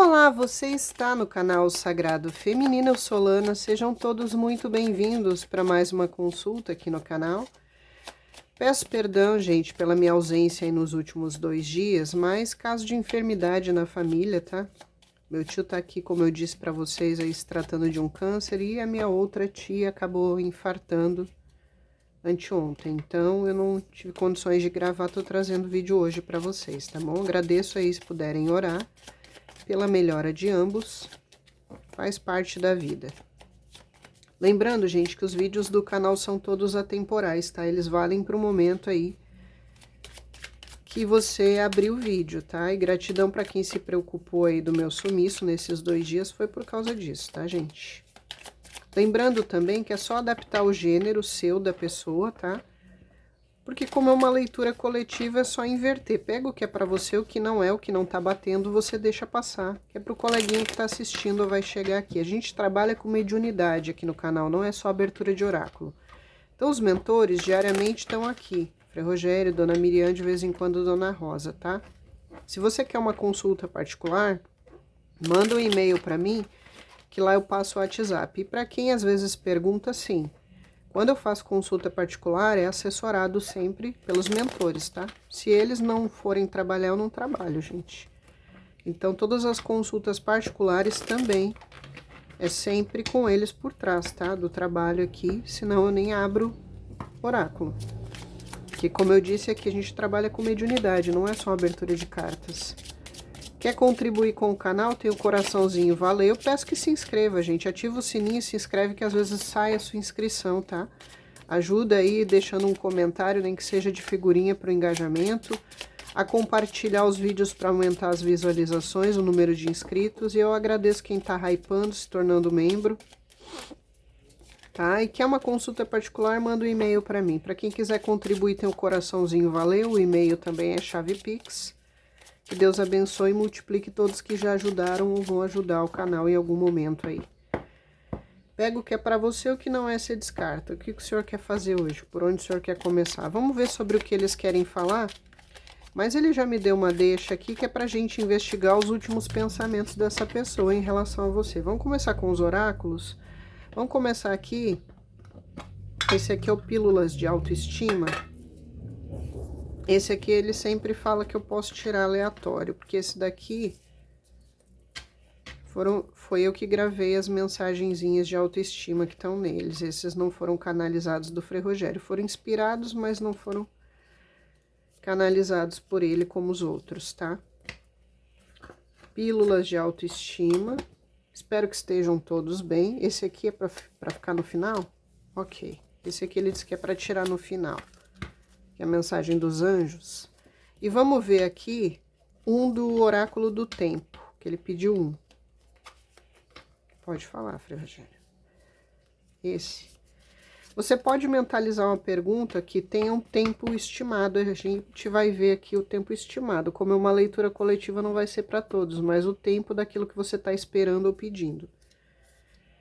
Olá, você está no canal Sagrado Feminino, eu sou Lana, sejam todos muito bem-vindos para mais uma consulta aqui no canal. Peço perdão, gente, pela minha ausência aí nos últimos 2 dias, mas caso de enfermidade na família, tá? Meu tio tá aqui, como eu disse para vocês, aí se tratando de um câncer e a minha outra tia acabou infartando anteontem, então eu não tive condições de gravar, tô trazendo vídeo hoje para vocês, tá bom? Agradeço aí se puderem orar pela melhora de ambos, faz parte da vida. Lembrando, gente, que os vídeos do canal são todos atemporais, tá? Eles valem para o momento aí que você abriu o vídeo, tá? E gratidão para quem se preocupou aí do meu sumiço nesses 2 dias, foi por causa disso, tá, gente? Lembrando também que é só adaptar o gênero seu da pessoa, tá? Porque como é uma leitura coletiva, é só inverter. Pega o que é para você, o que não tá batendo, você deixa passar. Que é pro coleguinha que tá assistindo ou vai chegar aqui. A gente trabalha com mediunidade aqui no canal, não é só abertura de oráculo. Então os mentores diariamente estão aqui. Frei Rogério, Dona Miriam, de vez em quando Dona Rosa, tá? Se você quer uma consulta particular, manda um e-mail para mim, que lá eu passo o WhatsApp. E para quem às vezes pergunta, sim. Quando eu faço consulta particular, é assessorado sempre pelos mentores, tá? Se eles não forem trabalhar, eu não trabalho, gente. Então, todas as consultas particulares também é sempre com eles por trás, tá? Do trabalho aqui, senão eu nem abro oráculo. Porque, como eu disse aqui, a gente trabalha com mediunidade, não é só abertura de cartas. Quer contribuir com o canal? Tem o coraçãozinho, valeu. Peço que se inscreva, gente. Ativa o sininho e se inscreve que às vezes sai a sua inscrição, tá? Ajuda aí deixando um comentário, nem que seja de figurinha para o engajamento. A compartilhar os vídeos para aumentar as visualizações, o número de inscritos. E eu agradeço quem tá hypando, se tornando membro. Tá? E quer uma consulta particular, manda um e-mail para mim. Para quem quiser contribuir, tem o coraçãozinho, valeu. O e-mail também é chave Pix. Que Deus abençoe e multiplique todos que já ajudaram ou vão ajudar o canal em algum momento aí. Pega o que é para você, o que não é, você descarta. O que o senhor quer fazer hoje? Por onde o senhor quer começar? Vamos ver sobre o que eles querem falar? Mas ele já me deu uma deixa aqui que é pra gente investigar os últimos pensamentos dessa pessoa em relação a você. Vamos começar com os oráculos? Vamos começar aqui. Esse aqui é o Pílulas de Autoestima. Esse aqui ele sempre fala que eu posso tirar aleatório, porque esse daqui foi eu que gravei as mensagenzinhas de autoestima que estão neles. Esses não foram canalizados do Frei Rogério, foram inspirados, mas não foram canalizados por ele como os outros, tá? Pílulas de autoestima. Espero que estejam todos bem. Esse aqui é para ficar no final? Ok. Esse aqui ele disse que é para tirar no final. Que é a mensagem dos anjos. E vamos ver aqui um do oráculo do tempo, que ele pediu um. Pode falar, Frei Rogério. Esse. Você pode mentalizar uma pergunta que tenha um tempo estimado. A gente vai ver aqui o tempo estimado. Como é uma leitura coletiva, não vai ser para todos, mas o tempo daquilo que você está esperando ou pedindo.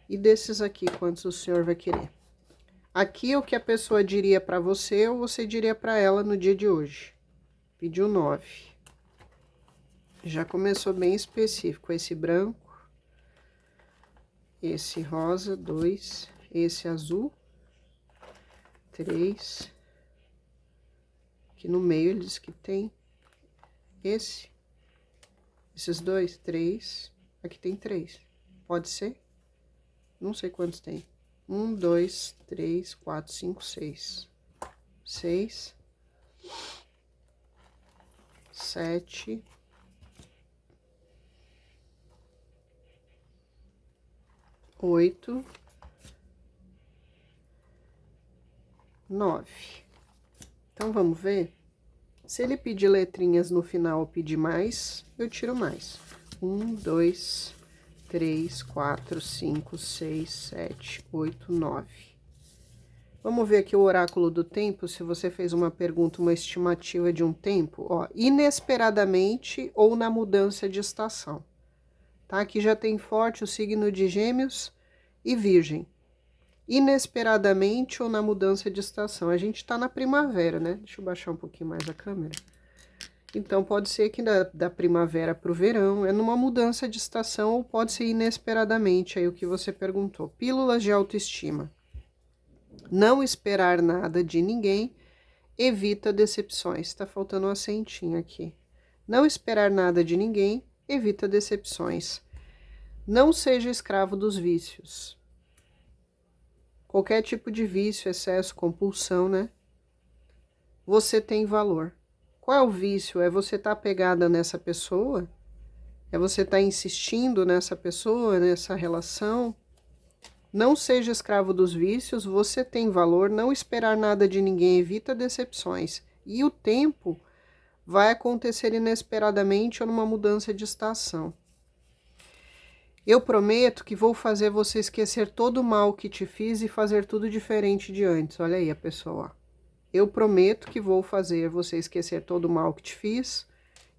E desses aqui, quantos o senhor vai querer? Aqui é o que a pessoa diria para você ou você diria para ela no dia de hoje. Pediu 9. Já começou bem específico. Esse branco. Esse rosa, 2. Esse azul, 3. Aqui no meio ele diz que tem esse. Esses dois, 3. Aqui tem 3. Pode ser? Não sei quantos tem. 1, 2, 3, 4, 5, 6. 6. 7. 8. 9. Então, vamos ver? Se ele pedir letrinhas no final ou pedir mais, eu tiro mais. 1, 2, 3, 4, 5, 6, 7, 8, 9. Vamos ver aqui o oráculo do tempo, se você fez uma pergunta, uma estimativa de um tempo, ó, inesperadamente ou na mudança de estação. Tá? Aqui já tem forte o signo de Gêmeos e Virgem. Inesperadamente ou na mudança de estação. A gente tá na primavera, né? Deixa eu baixar um pouquinho mais a câmera. Então, pode ser que da primavera para o verão, é numa mudança de estação ou pode ser inesperadamente, aí o que você perguntou. Pílulas de autoestima. Não esperar nada de ninguém evita decepções. Tá faltando um acentinho aqui. Não esperar nada de ninguém evita decepções. Não seja escravo dos vícios. Qualquer tipo de vício, excesso, compulsão, né? Você tem valor. Qual é o vício? É você estar apegada nessa pessoa? É você estar insistindo nessa pessoa, nessa relação? Não seja escravo dos vícios, você tem valor, não esperar nada de ninguém evita decepções. E o tempo vai acontecer inesperadamente ou numa mudança de estação. Eu prometo que vou fazer você esquecer todo o mal que te fiz e fazer tudo diferente de antes. Olha aí a pessoa. Eu prometo que vou fazer você esquecer todo o mal que te fiz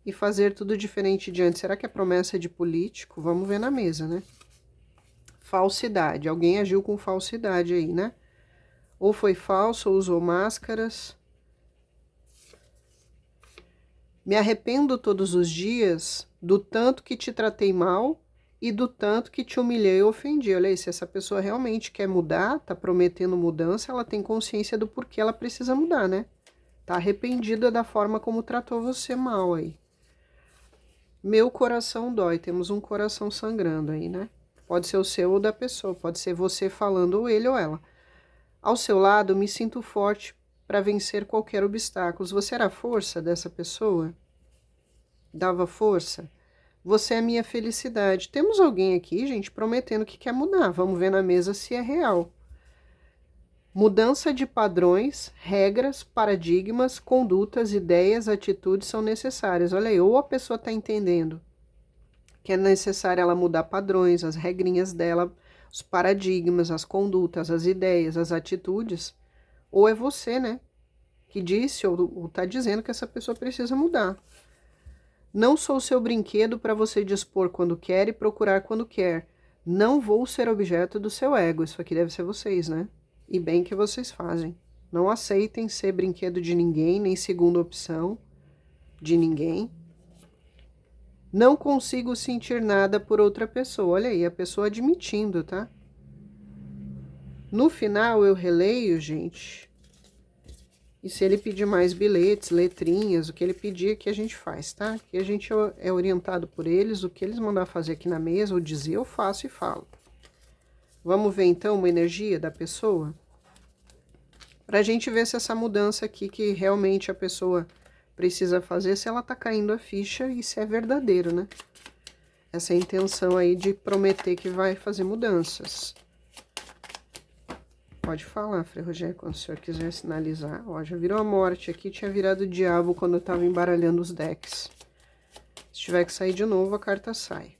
e fazer tudo diferente de antes. Será que é promessa de político? Vamos ver na mesa, né? Falsidade. Alguém agiu com falsidade aí, né? Ou foi falso, ou usou máscaras. Me arrependo todos os dias do tanto que te tratei mal e do tanto que te humilhei e ofendi. Olha aí, se essa pessoa realmente quer mudar, tá prometendo mudança, ela tem consciência do porquê ela precisa mudar, né? Tá arrependida da forma como tratou você mal aí. Meu coração dói, temos um coração sangrando aí, né? Pode ser o seu ou da pessoa, pode ser você falando ou ele ou ela. Ao seu lado, me sinto forte para vencer qualquer obstáculo. Você era a força dessa pessoa? Dava força? Você é minha felicidade. Temos alguém aqui, gente, prometendo que quer mudar. Vamos ver na mesa se é real. Mudança de padrões, regras, paradigmas, condutas, ideias, atitudes são necessárias. Olha aí, ou a pessoa está entendendo que é necessário ela mudar padrões, as regrinhas dela, os paradigmas, as condutas, as ideias, as atitudes, ou é você, né, que disse ou está dizendo que essa pessoa precisa mudar. Não sou seu brinquedo para você dispor quando quer e procurar quando quer. Não vou ser objeto do seu ego. Isso aqui deve ser vocês, né? E bem que vocês fazem. Não aceitem ser brinquedo de ninguém, nem segunda opção de ninguém. Não consigo sentir nada por outra pessoa. Olha aí, a pessoa admitindo, tá? No final eu releio, gente. E se ele pedir mais bilhetes, letrinhas, o que ele pedir que a gente faz, tá? Que a gente é orientado por eles, o que eles mandar fazer aqui na mesa, ou dizer, eu faço e falo. Vamos ver então uma energia da pessoa? Pra gente ver se essa mudança aqui que realmente a pessoa precisa fazer, se ela tá caindo a ficha e se é verdadeiro, né? Essa intenção aí de prometer que vai fazer mudanças. Pode falar, Frei Rogério, quando o senhor quiser sinalizar. Ó, já virou a morte aqui, tinha virado o diabo quando eu tava embaralhando os decks. Se tiver que sair de novo, a carta sai.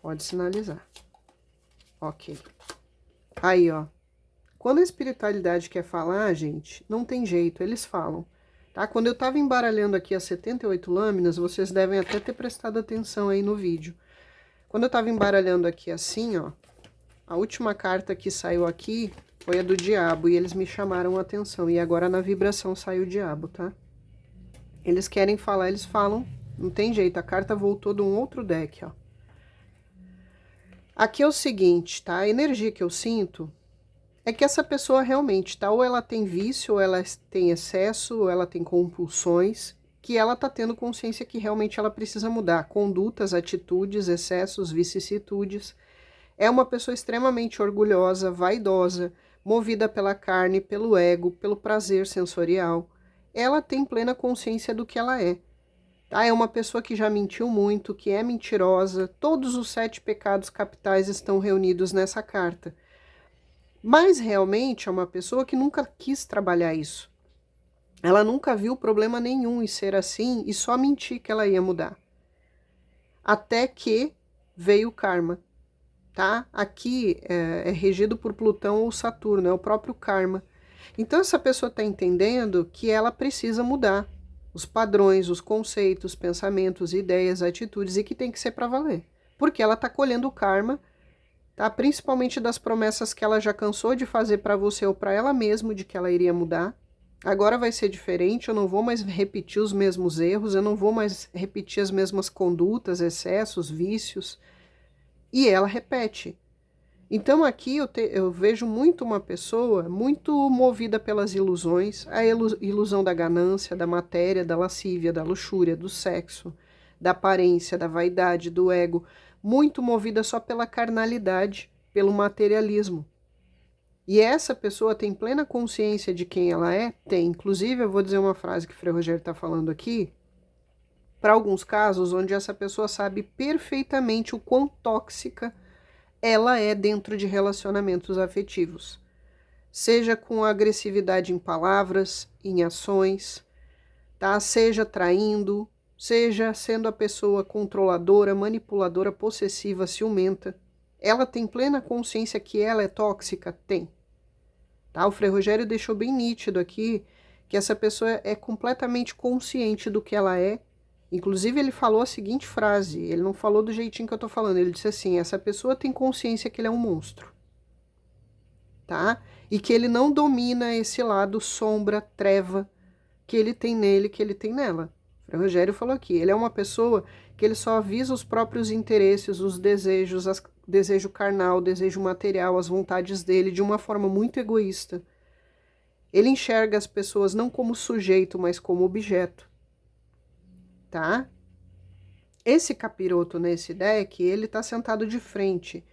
Pode sinalizar. Ok. Aí, ó. Quando a espiritualidade quer falar, gente, não tem jeito, eles falam. Tá? Quando eu tava embaralhando aqui as 78 lâminas, vocês devem até ter prestado atenção aí no vídeo. Quando eu tava embaralhando aqui assim, ó, a última carta que saiu aqui foi a do diabo e eles me chamaram a atenção. E agora na vibração saiu o diabo, tá? Eles querem falar, eles falam. Não tem jeito, a carta voltou de um outro deck, ó. Aqui é o seguinte, tá? A energia que eu sinto é que essa pessoa realmente, tá? Ou ela tem vício, ou ela tem excesso, ou ela tem compulsões, que ela tá tendo consciência que realmente ela precisa mudar. Condutas, atitudes, excessos, vicissitudes. É uma pessoa extremamente orgulhosa, vaidosa, movida pela carne, pelo ego, pelo prazer sensorial. Ela tem plena consciência do que ela é. Tá? É uma pessoa que já mentiu muito, que é mentirosa. Todos os 7 pecados capitais estão reunidos nessa carta. Mas realmente é uma pessoa que nunca quis trabalhar isso. Ela nunca viu problema nenhum em ser assim e só mentir que ela ia mudar. Até que veio o karma. Tá? Aqui é regido por Plutão ou Saturno, é o próprio karma. Então essa pessoa está entendendo que ela precisa mudar os padrões, os conceitos, pensamentos, ideias, atitudes e que tem que ser para valer. Porque ela está colhendo o karma, tá? Principalmente das promessas que ela já cansou de fazer para você ou para ela mesma de que ela iria mudar. Agora vai ser diferente, eu não vou mais repetir os mesmos erros, eu não vou mais repetir as mesmas condutas, excessos, vícios. E ela repete. Então aqui eu vejo muito uma pessoa muito movida pelas ilusões, a ilusão da ganância, da matéria, da lascívia, da luxúria, do sexo, da aparência, da vaidade, do ego, muito movida só pela carnalidade, pelo materialismo. E essa pessoa tem plena consciência de quem ela é? Tem. Inclusive, eu vou dizer uma frase que o Frei Rogério está falando aqui, para alguns casos onde essa pessoa sabe perfeitamente o quão tóxica ela é dentro de relacionamentos afetivos. Seja com agressividade em palavras, em ações, tá? Seja traindo, seja sendo a pessoa controladora, manipuladora, possessiva, ciumenta. Ela tem plena consciência que ela é tóxica? Tem. Tá? O Frei Rogério deixou bem nítido aqui que essa pessoa é completamente consciente do que ela é. Inclusive, ele falou a seguinte frase, ele não falou do jeitinho que eu tô falando, ele disse assim, essa pessoa tem consciência que ele é um monstro, tá? E que ele não domina esse lado sombra, treva, que ele tem nele, que ele tem nela. O Frei Rogério falou aqui, ele é uma pessoa que ele só avisa os próprios interesses, os desejos, desejo carnal, o desejo material, as vontades dele, de uma forma muito egoísta. Ele enxerga as pessoas não como sujeito, mas como objeto. Tá? Esse capiroto nesse deck, ele tá sentado de frente.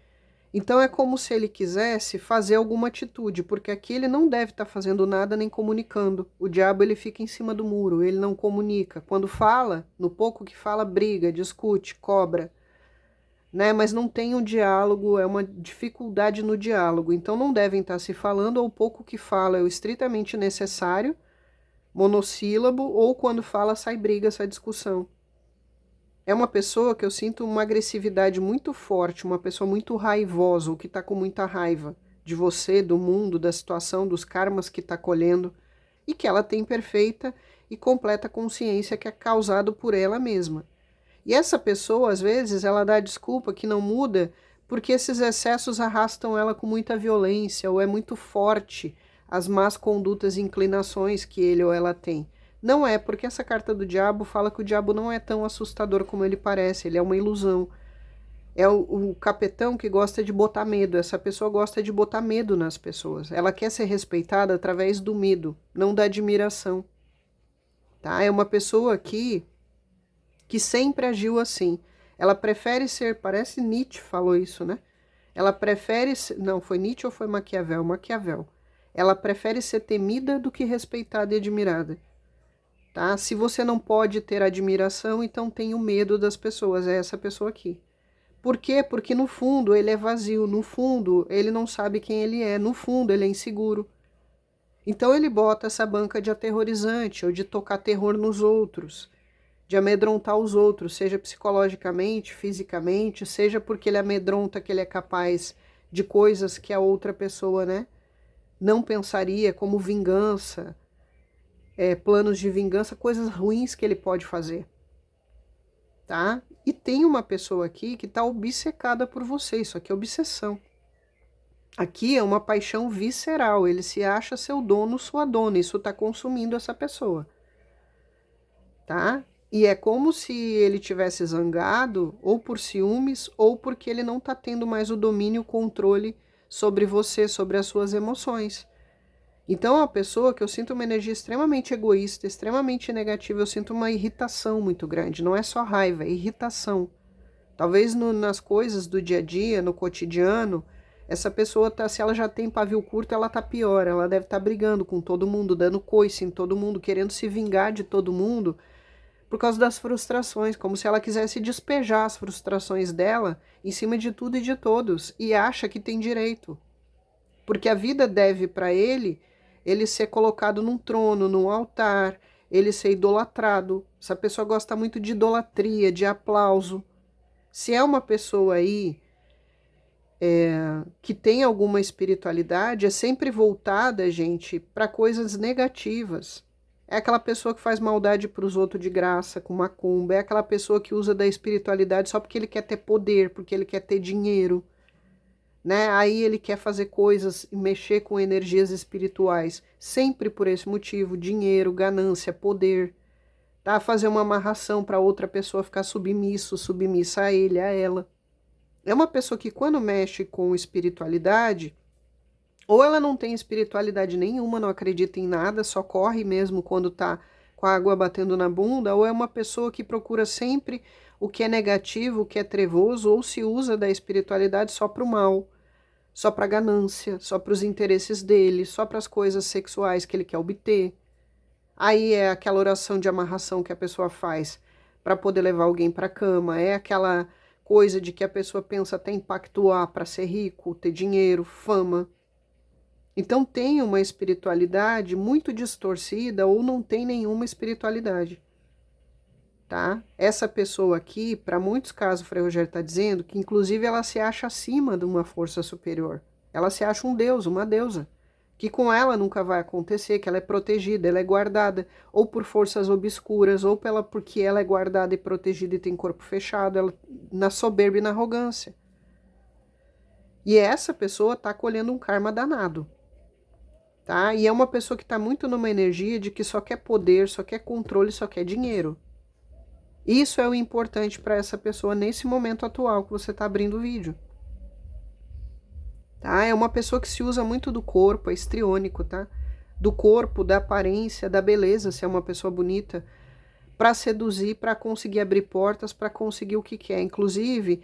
Então é como se ele quisesse fazer alguma atitude, porque aqui ele não deve estar fazendo nada nem comunicando. O diabo ele fica em cima do muro, ele não comunica. Quando fala, no pouco que fala, briga, discute, cobra, né? Mas não tem um diálogo, é uma dificuldade no diálogo. Então não devem estar se falando, ou o pouco que fala é o estritamente necessário, monossílabo, ou quando fala sai briga, sai discussão. É uma pessoa que eu sinto uma agressividade muito forte, uma pessoa muito raivosa, ou que está com muita raiva de você, do mundo, da situação, dos karmas que está colhendo, e que ela tem perfeita e completa consciência que é causado por ela mesma. E essa pessoa, às vezes, ela dá a desculpa que não muda porque esses excessos arrastam ela com muita violência, ou é muito forte as más condutas e inclinações que ele ou ela tem. Não é, porque essa carta do diabo fala que o diabo não é tão assustador como ele parece, ele é uma ilusão. É o capetão que gosta de botar medo, essa pessoa gosta de botar medo nas pessoas. Ela quer ser respeitada através do medo, não da admiração. Tá? É uma pessoa que sempre agiu assim. Ela prefere ser, parece Nietzsche falou isso, né? Ela prefere, não, foi Nietzsche ou foi Maquiavel? Maquiavel. Ela prefere ser temida do que respeitada e admirada. Tá? Se você não pode ter admiração, então tem o medo das pessoas, é essa pessoa aqui. Por quê? Porque no fundo ele é vazio, no fundo ele não sabe quem ele é, no fundo ele é inseguro. Então ele bota essa banca de aterrorizante, ou de tocar terror nos outros, de amedrontar os outros, seja psicologicamente, fisicamente, seja porque ele amedronta que ele é capaz de coisas que a outra pessoa, né, não pensaria, como vingança, planos de vingança, coisas ruins que ele pode fazer, tá? E tem uma pessoa aqui que tá obcecada por você, isso aqui é obsessão. Aqui é uma paixão visceral, ele se acha seu dono, sua dona, isso tá consumindo essa pessoa, tá? E é como se ele tivesse zangado, ou por ciúmes, ou porque ele não tá tendo mais o domínio, o controle sobre você, sobre as suas emoções. Então é uma pessoa que eu sinto uma energia extremamente egoísta, extremamente negativa, eu sinto uma irritação muito grande, não é só raiva, é irritação. Talvez nas coisas do dia a dia, no cotidiano, essa pessoa, se ela já tem pavio curto, ela tá pior, ela deve estar brigando com todo mundo, dando coice em todo mundo, querendo se vingar de todo mundo, por causa das frustrações, como se ela quisesse despejar as frustrações dela em cima de tudo e de todos, e acha que tem direito. Porque a vida deve para ele ser colocado num trono, num altar, ele ser idolatrado. Essa pessoa gosta muito de idolatria, de aplauso. Se é uma pessoa aí que tem alguma espiritualidade, é sempre voltada, gente, para coisas negativas. É aquela pessoa que faz maldade para os outros de graça, com macumba. É aquela pessoa que usa da espiritualidade só porque ele quer ter poder, porque ele quer ter dinheiro. né? Aí ele quer fazer coisas e mexer com energias espirituais, sempre por esse motivo, dinheiro, ganância, poder, tá? Fazer uma amarração para outra pessoa ficar submisso, submissa a ele, a ela. É uma pessoa que quando mexe com espiritualidade, ou ela não tem espiritualidade nenhuma, não acredita em nada, só corre mesmo quando tá com a água batendo na bunda, ou é uma pessoa que procura sempre o que é negativo, o que é trevoso, ou se usa da espiritualidade só para o mal, só para ganância, só para os interesses dele, só para as coisas sexuais que ele quer obter. Aí é aquela oração de amarração que a pessoa faz para poder levar alguém para a cama, é aquela coisa de que a pessoa pensa até em pactuar para ser rico, ter dinheiro, fama. Então tem uma espiritualidade muito distorcida ou não tem nenhuma espiritualidade, tá? Essa pessoa aqui, para muitos casos, o Frei Rogério está dizendo que inclusive ela se acha acima de uma força superior. Ela se acha um deus, uma deusa, que com ela nunca vai acontecer, que ela é protegida, ela é guardada, ou por forças obscuras, ou porque ela é guardada e protegida e tem corpo fechado, ela, na soberba e na arrogância. E essa pessoa está colhendo um karma danado. Tá? E é uma pessoa que está muito numa energia de que só quer poder, só quer controle, só quer dinheiro. Isso é o importante para essa pessoa nesse momento atual que você está abrindo o vídeo. Tá? É uma pessoa que se usa muito do corpo, é histriônico, tá? Do corpo, da aparência, da beleza, se é uma pessoa bonita, para seduzir, para conseguir abrir portas, para conseguir o que quer. Inclusive,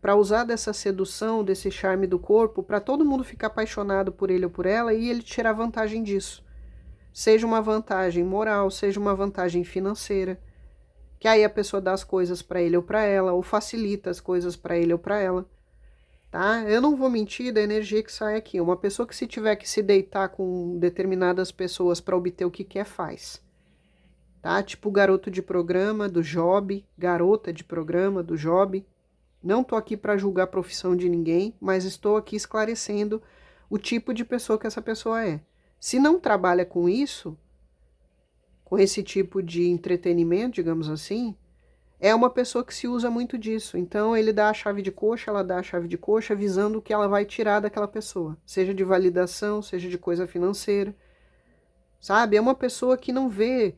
para usar dessa sedução, desse charme do corpo, para todo mundo ficar apaixonado por ele ou por ela e ele tirar vantagem disso. Seja uma vantagem moral, seja uma vantagem financeira, que aí a pessoa dá as coisas para ele ou para ela, ou facilita as coisas para ele ou para ela, tá? Eu não vou mentir da energia que sai aqui. Uma pessoa que se tiver que se deitar com determinadas pessoas para obter o que quer, faz. Tá? Tipo o garoto de programa do Job, garota de programa do Job. Não estou aqui para julgar a profissão de ninguém, mas estou aqui esclarecendo o tipo de pessoa que essa pessoa é. Se não trabalha com isso, com esse tipo de entretenimento, digamos assim, é uma pessoa que se usa muito disso. Então ele dá a chave de coxa, ela dá a chave de coxa, visando o que ela vai tirar daquela pessoa, seja de validação, seja de coisa financeira, sabe? É uma pessoa que não vê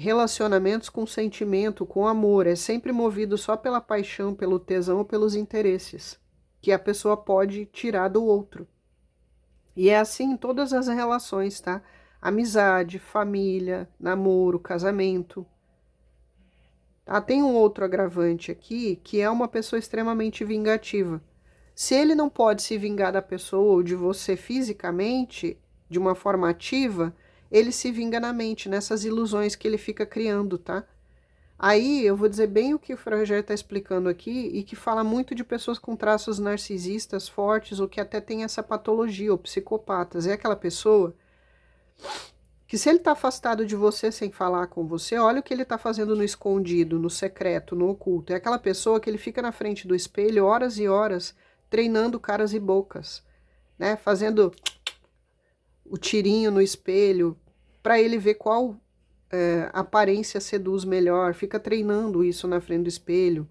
relacionamentos com sentimento, com amor, é sempre movido só pela paixão, pelo tesão ou pelos interesses que a pessoa pode tirar do outro. E é assim em todas as relações, tá? Amizade, família, namoro, casamento. Tá? Tem um outro agravante aqui, que é uma pessoa extremamente vingativa. Se ele não pode se vingar da pessoa ou de você fisicamente, de uma forma ativa, ele se vinga na mente, nessas ilusões que ele fica criando, tá? Aí eu vou dizer bem o que o Frei Rogério está explicando aqui e que fala muito de pessoas com traços narcisistas fortes ou que até tem essa patologia, ou psicopatas. É aquela pessoa que se ele está afastado de você sem falar com você, olha o que ele está fazendo no escondido, no secreto, no oculto. É aquela pessoa que ele fica na frente do espelho horas e horas treinando caras e bocas, né? Fazendo o tirinho no espelho, para ele ver qual aparência seduz melhor, fica treinando isso na frente do espelho.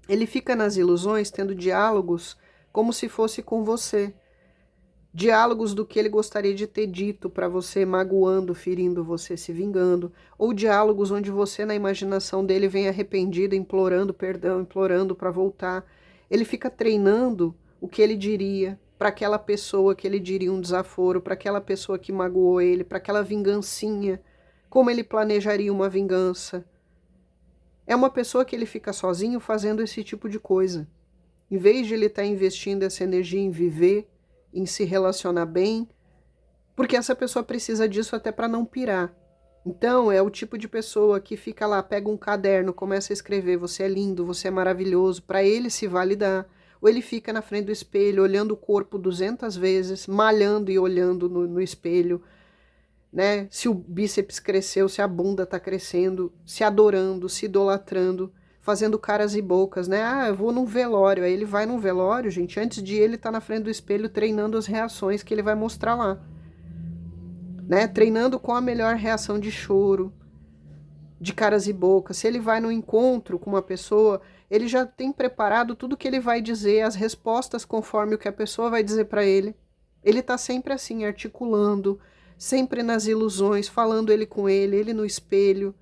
Ele fica nas ilusões tendo diálogos como se fosse com você. Diálogos do que ele gostaria de ter dito para você, magoando, ferindo você, se vingando. Ou diálogos onde você, na imaginação dele, vem arrependido, implorando perdão, implorando para voltar. Ele fica treinando o que ele diria para aquela pessoa que ele diria um desaforo, para aquela pessoa que magoou ele, para aquela vingancinha, como ele planejaria uma vingança. É uma pessoa que ele fica sozinho fazendo esse tipo de coisa. Em vez de ele estar investindo essa energia em viver, em se relacionar bem, porque essa pessoa precisa disso até para não pirar. Então, é o tipo de pessoa que fica lá, pega um caderno, começa a escrever, você é lindo, você é maravilhoso, para ele se validar. Ou ele fica na frente do espelho, olhando o corpo 200 vezes, malhando e olhando no espelho, né? Se o bíceps cresceu, se a bunda está crescendo, se adorando, se idolatrando, fazendo caras e bocas, né? Ah, eu vou num velório. Aí ele vai num velório, gente, antes de ele estar na frente do espelho treinando as reações que ele vai mostrar lá, né? Treinando com a melhor reação de choro, de caras e bocas. Se ele vai no encontro com uma pessoa, ele já tem preparado tudo que ele vai dizer, as respostas conforme o que a pessoa vai dizer para ele. Ele está sempre assim, articulando, sempre nas ilusões, falando ele com ele no espelho,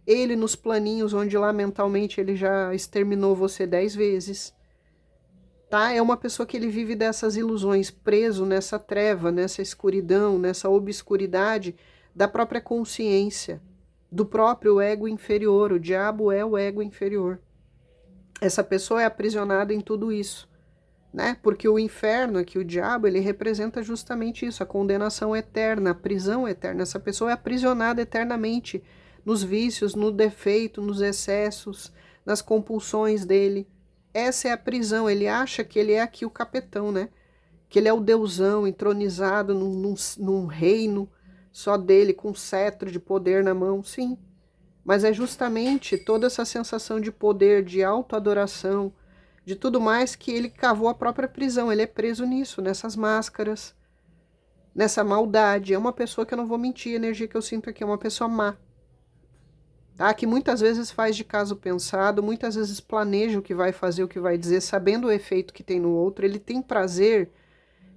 ele nos planinhos onde lá mentalmente ele já exterminou você 10 vezes. Tá? É uma pessoa que ele vive dessas ilusões, preso nessa treva, nessa escuridão, nessa obscuridade da própria consciência, do próprio ego inferior. O diabo é o ego inferior. Essa pessoa é aprisionada em tudo isso, né? Porque o inferno, aqui o diabo, ele representa justamente isso, a condenação eterna, a prisão eterna. Essa pessoa é aprisionada eternamente nos vícios, no defeito, nos excessos, nas compulsões dele. Essa é a prisão. Ele acha que ele é aqui o capetão, né? Que ele é o deusão entronizado num reino só dele, com um cetro de poder na mão, sim. Mas é justamente toda essa sensação de poder, de autoadoração, de tudo mais, que ele cavou a própria prisão. Ele é preso nisso, nessas máscaras, nessa maldade. É uma pessoa que eu não vou mentir, a energia que eu sinto aqui é uma pessoa má. Tá? Que muitas vezes faz de caso pensado, muitas vezes planeja o que vai fazer, o que vai dizer, sabendo o efeito que tem no outro. Ele tem prazer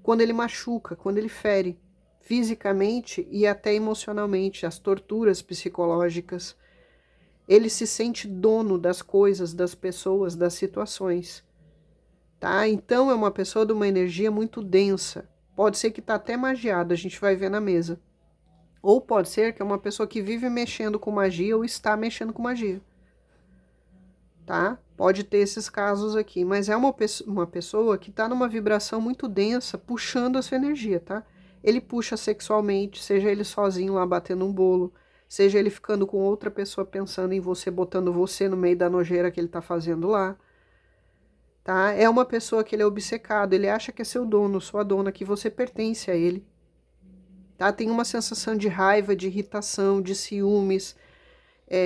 quando ele machuca, quando ele fere, fisicamente e até emocionalmente, as torturas psicológicas. Ele se sente dono das coisas, das pessoas, das situações. Tá? Então é uma pessoa de uma energia muito densa. Pode ser que está até magiada, a gente vai ver na mesa. Ou pode ser que é uma pessoa que vive mexendo com magia ou está mexendo com magia. Tá? Pode ter esses casos aqui, mas é uma pessoa que está numa vibração muito densa, puxando a sua energia, tá? Ele puxa sexualmente, seja ele sozinho lá batendo um bolo, seja ele ficando com outra pessoa pensando em você, botando você no meio da nojeira que ele está fazendo lá. Tá? É uma pessoa que ele é obcecado, ele acha que é seu dono, sua dona, que você pertence a ele. Tá? Tem uma sensação de raiva, de irritação, de ciúmes,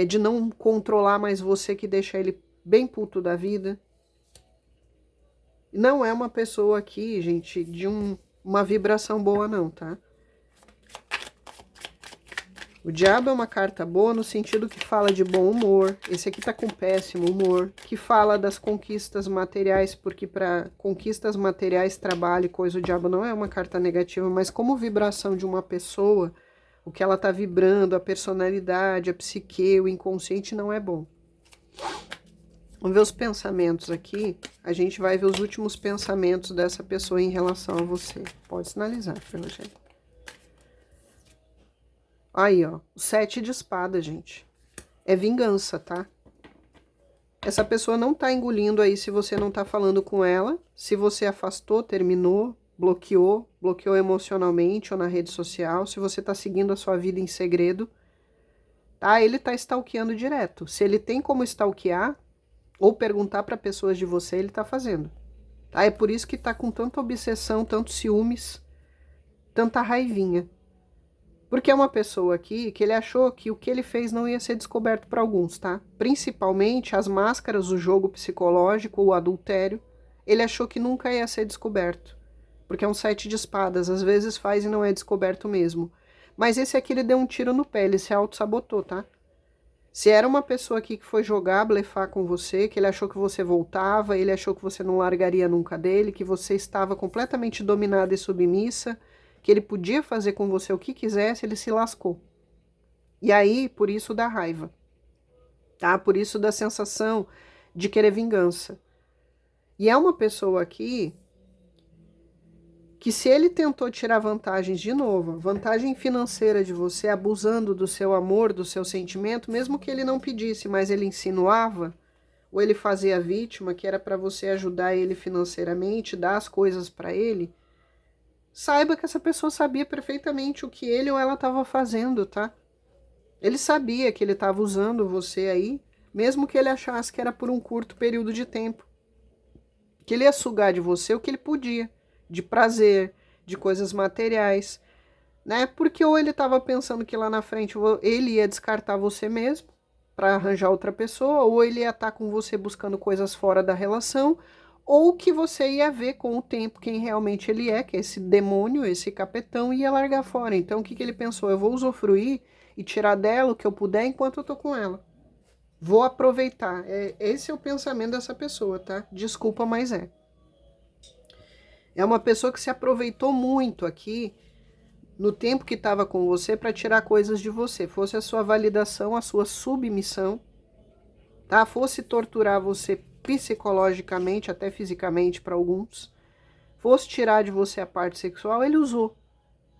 de não controlar mais você, que deixa ele bem puto da vida. Não é uma pessoa aqui, gente, de uma vibração boa não, tá? O diabo é uma carta boa no sentido que fala de bom humor. Esse aqui tá com péssimo humor. Que fala das conquistas materiais, porque para conquistas materiais, trabalho e coisa, o diabo não é uma carta negativa, mas como vibração de uma pessoa, o que ela tá vibrando, a personalidade, a psique, o inconsciente não é bom. Vamos ver os pensamentos aqui. A gente vai ver os últimos pensamentos dessa pessoa em relação a você. Pode sinalizar, Rogério. Aí, ó, o 7 de espada, gente. É vingança, tá? Essa pessoa não tá engolindo aí se você não tá falando com ela, se você afastou, terminou, bloqueou emocionalmente ou na rede social, se você tá seguindo a sua vida em segredo, tá? Ele tá stalkeando direto. Se ele tem como stalkear ou perguntar para pessoas de você, ele tá fazendo. Tá? É por isso que tá com tanta obsessão, tantos ciúmes, tanta raivinha. Porque é uma pessoa aqui que ele achou que o que ele fez não ia ser descoberto por alguns, tá? Principalmente as máscaras, o jogo psicológico, o adultério. Ele achou que nunca ia ser descoberto. Porque é um 7 de espadas, às vezes faz e não é descoberto mesmo. Mas esse aqui ele deu um tiro no pé, ele se auto-sabotou, tá? Se era uma pessoa aqui que foi jogar, blefar com você, que ele achou que você voltava, ele achou que você não largaria nunca dele, que você estava completamente dominada e submissa, que ele podia fazer com você o que quisesse, ele se lascou. E aí, por isso da raiva, tá? Por isso da sensação de querer vingança. E é uma pessoa aqui que, se ele tentou tirar vantagens de novo, vantagem financeira de você, abusando do seu amor, do seu sentimento, mesmo que ele não pedisse, mas ele insinuava, ou ele fazia a vítima, que era para você ajudar ele financeiramente, dar as coisas para ele, saiba que essa pessoa sabia perfeitamente o que ele ou ela estava fazendo, tá? Ele sabia que ele estava usando você aí, mesmo que ele achasse que era por um curto período de tempo. Que ele ia sugar de você o que ele podia, de prazer, de coisas materiais, né? Porque ou ele estava pensando que lá na frente ele ia descartar você mesmo para arranjar outra pessoa, ou ele ia estar com você buscando coisas fora da relação, ou que você ia ver com o tempo quem realmente ele é, que é esse demônio, esse capetão, e ia largar fora. Então, o que ele pensou? Eu vou usufruir e tirar dela o que eu puder enquanto eu tô com ela. Vou aproveitar. Esse é o pensamento dessa pessoa, tá? Desculpa, mas é. É uma pessoa que se aproveitou muito aqui no tempo que estava com você para tirar coisas de você. Fosse a sua validação, a sua submissão, tá? Fosse torturar você psicologicamente, até fisicamente para alguns. Fosse tirar de você a parte sexual, ele usou.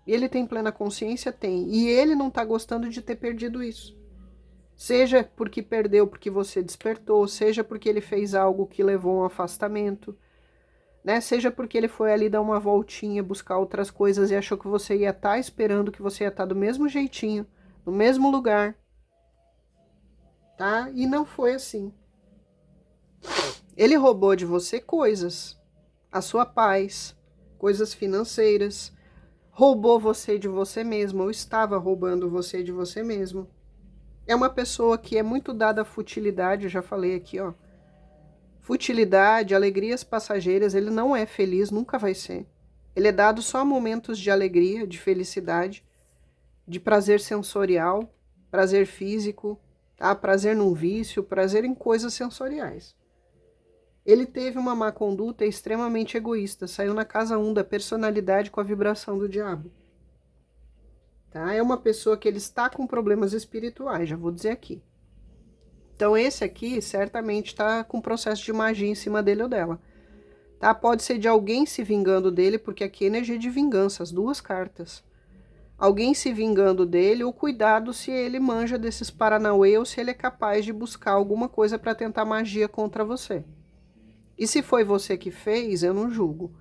Ele tem plena consciência? Tem. E ele não tá gostando de ter perdido isso. Seja porque perdeu porque você despertou, seja porque ele fez algo que levou a um afastamento, né? Seja porque ele foi ali dar uma voltinha, buscar outras coisas e achou que você ia estar esperando, que você ia estar do mesmo jeitinho, no mesmo lugar, tá? E não foi assim. Ele roubou de você coisas, a sua paz, coisas financeiras, roubou você de você mesmo, ou estava roubando você de você mesmo. É uma pessoa que é muito dada à futilidade, eu já falei aqui, ó. Futilidade, alegrias passageiras, ele não é feliz, nunca vai ser. Ele é dado só a momentos de alegria, de felicidade, de prazer sensorial, prazer físico, tá? Prazer num vício, prazer em coisas sensoriais. Ele teve uma má conduta extremamente egoísta, saiu na casa 1 da personalidade com a vibração do diabo. Tá? É uma pessoa que ele está com problemas espirituais, já vou dizer aqui. Então esse aqui certamente está com processo de magia em cima dele ou dela. Tá? Pode ser de alguém se vingando dele, porque aqui é energia de vingança, as duas cartas. Alguém se vingando dele, ou cuidado se ele manja desses paranauê ou se ele é capaz de buscar alguma coisa para tentar magia contra você. E se foi você que fez, eu não julgo.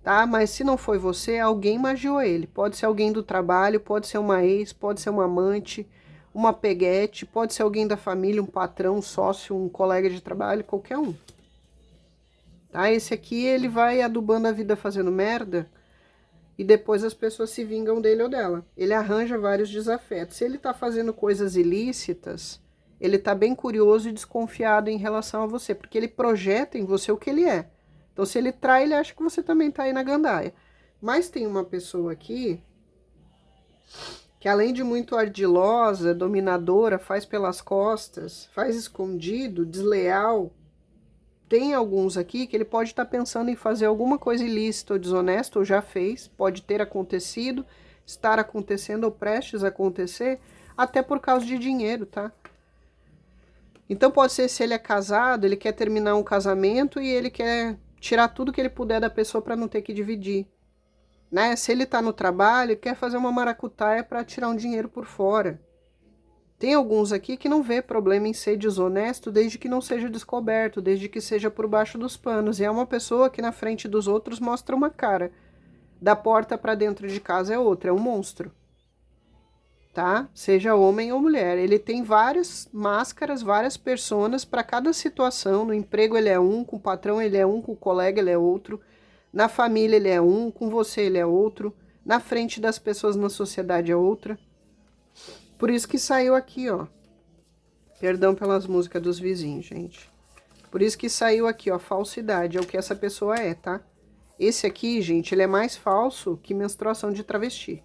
Tá? Mas se não foi você, alguém magiou ele. Pode ser alguém do trabalho, pode ser uma ex, pode ser uma amante, uma peguete, pode ser alguém da família, um patrão, um sócio, um colega de trabalho, qualquer um. Tá? Esse aqui, ele vai adubando a vida fazendo merda e depois as pessoas se vingam dele ou dela. Ele arranja vários desafetos. Se ele tá fazendo coisas ilícitas, ele tá bem curioso e desconfiado em relação a você, porque ele projeta em você o que ele é. Então, se ele trai, ele acha que você também tá aí na gandaia. Mas tem uma pessoa aqui que, além de muito ardilosa, dominadora, faz pelas costas, faz escondido, desleal. Tem alguns aqui que ele pode estar pensando em fazer alguma coisa ilícita ou desonesta, ou já fez, pode ter acontecido, estar acontecendo ou prestes a acontecer, até por causa de dinheiro, tá? Então pode ser, se ele é casado, ele quer terminar um casamento e ele quer tirar tudo que ele puder da pessoa para não ter que dividir, né? Se ele tá no trabalho, ele quer fazer uma maracutaia para tirar um dinheiro por fora. Tem alguns aqui que não vê problema em ser desonesto desde que não seja descoberto, desde que seja por baixo dos panos. E é uma pessoa que na frente dos outros mostra uma cara. Da porta para dentro de casa é outra, é um monstro. Tá? Seja homem ou mulher. Ele tem várias máscaras, várias personas para cada situação. No emprego ele é um, com o patrão ele é um, com o colega ele é outro. Na família ele é um, com você ele é outro. Na frente das pessoas na sociedade é outra. Por isso que saiu aqui, ó. Perdão pelas músicas dos vizinhos, gente. Por isso que saiu aqui, ó, falsidade. É o que essa pessoa é, tá? Esse aqui, gente, ele é mais falso que menstruação de travesti.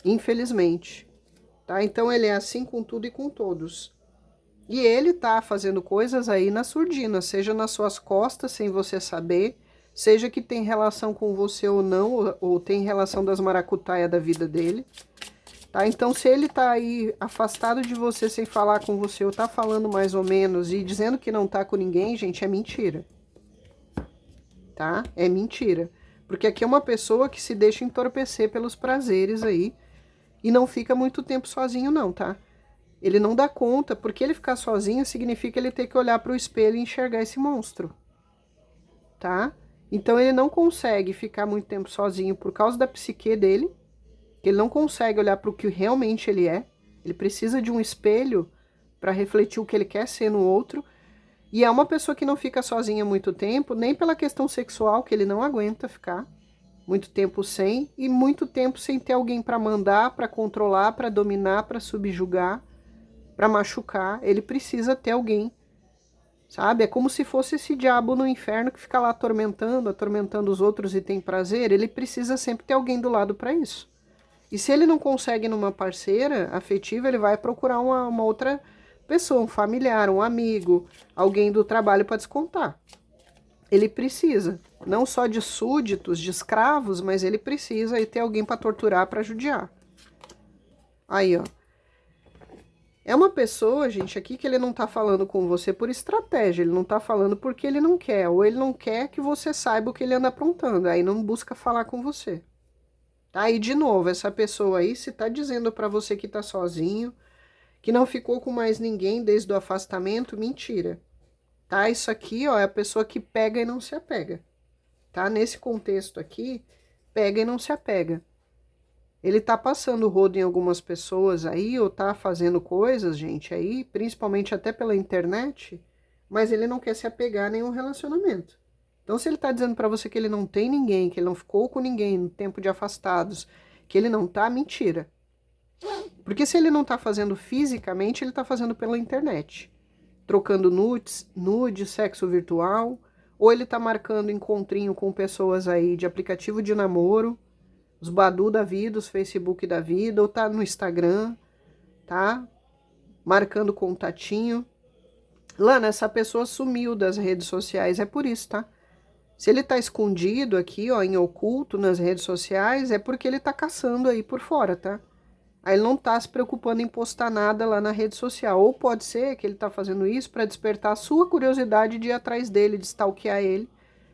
Infelizmente. Tá? Então ele é assim com tudo e com todos. E ele tá fazendo coisas aí na surdina, seja nas suas costas, sem você saber, seja que tem relação com você ou não, ou tem relação das maracutaias da vida dele. Tá? Então, se ele tá aí afastado de você sem falar com você, ou tá falando mais ou menos e dizendo que não tá com ninguém, gente, é mentira. Tá? É mentira. Porque aqui é uma pessoa que se deixa entorpecer pelos prazeres aí e não fica muito tempo sozinho não, tá? Ele não dá conta, porque ele ficar sozinho significa ele ter que olhar para o espelho e enxergar esse monstro. Tá? Então ele não consegue ficar muito tempo sozinho por causa da psique dele. Ele não consegue olhar para o que realmente ele é. Ele precisa de um espelho para refletir o que ele quer ser no outro. E é uma pessoa que não fica sozinha muito tempo, nem pela questão sexual, que ele não aguenta ficar muito tempo sem, e muito tempo sem ter alguém para mandar, para controlar, para dominar, para subjugar, para machucar. Ele precisa ter alguém, sabe? É como se fosse esse diabo no inferno que fica lá atormentando os outros e tem prazer. Ele precisa sempre ter alguém do lado para isso. E se ele não consegue numa parceira afetiva, ele vai procurar uma outra pessoa, um familiar, um amigo, alguém do trabalho para descontar. Ele precisa, não só de súditos, de escravos, mas ele precisa ter alguém para torturar, para judiar. Aí, ó. É uma pessoa, gente, aqui que ele não tá falando com você por estratégia, ele não tá falando porque ele não quer, ou ele não quer que você saiba o que ele anda aprontando, aí não busca falar com você. Tá? E de novo, essa pessoa aí, se tá dizendo para você que tá sozinho, que não ficou com mais ninguém desde o afastamento, mentira. Tá? Isso aqui, ó, é a pessoa que pega e não se apega. Tá? Nesse contexto aqui, pega e não se apega. Ele tá passando o rodo em algumas pessoas aí, ou tá fazendo coisas, gente, aí, principalmente até pela internet, mas ele não quer se apegar a nenhum relacionamento. Então, se ele tá dizendo pra você que ele não tem ninguém, que ele não ficou com ninguém no tempo de afastados, que ele não tá, mentira. Porque se ele não tá fazendo fisicamente, ele tá fazendo pela internet. Trocando nude, sexo virtual, ou ele tá marcando encontrinho com pessoas aí de aplicativo de namoro, os Badu da vida, os Facebook da vida, ou tá no Instagram, tá? Marcando contatinho. Lana, essa pessoa sumiu das redes sociais, é por isso, tá? Se ele tá escondido aqui, ó, em oculto nas redes sociais, é porque ele tá caçando aí por fora, tá? Aí ele não tá se preocupando em postar nada lá na rede social. Ou pode ser que ele tá fazendo isso para despertar a sua curiosidade de ir atrás dele, de stalkear ele,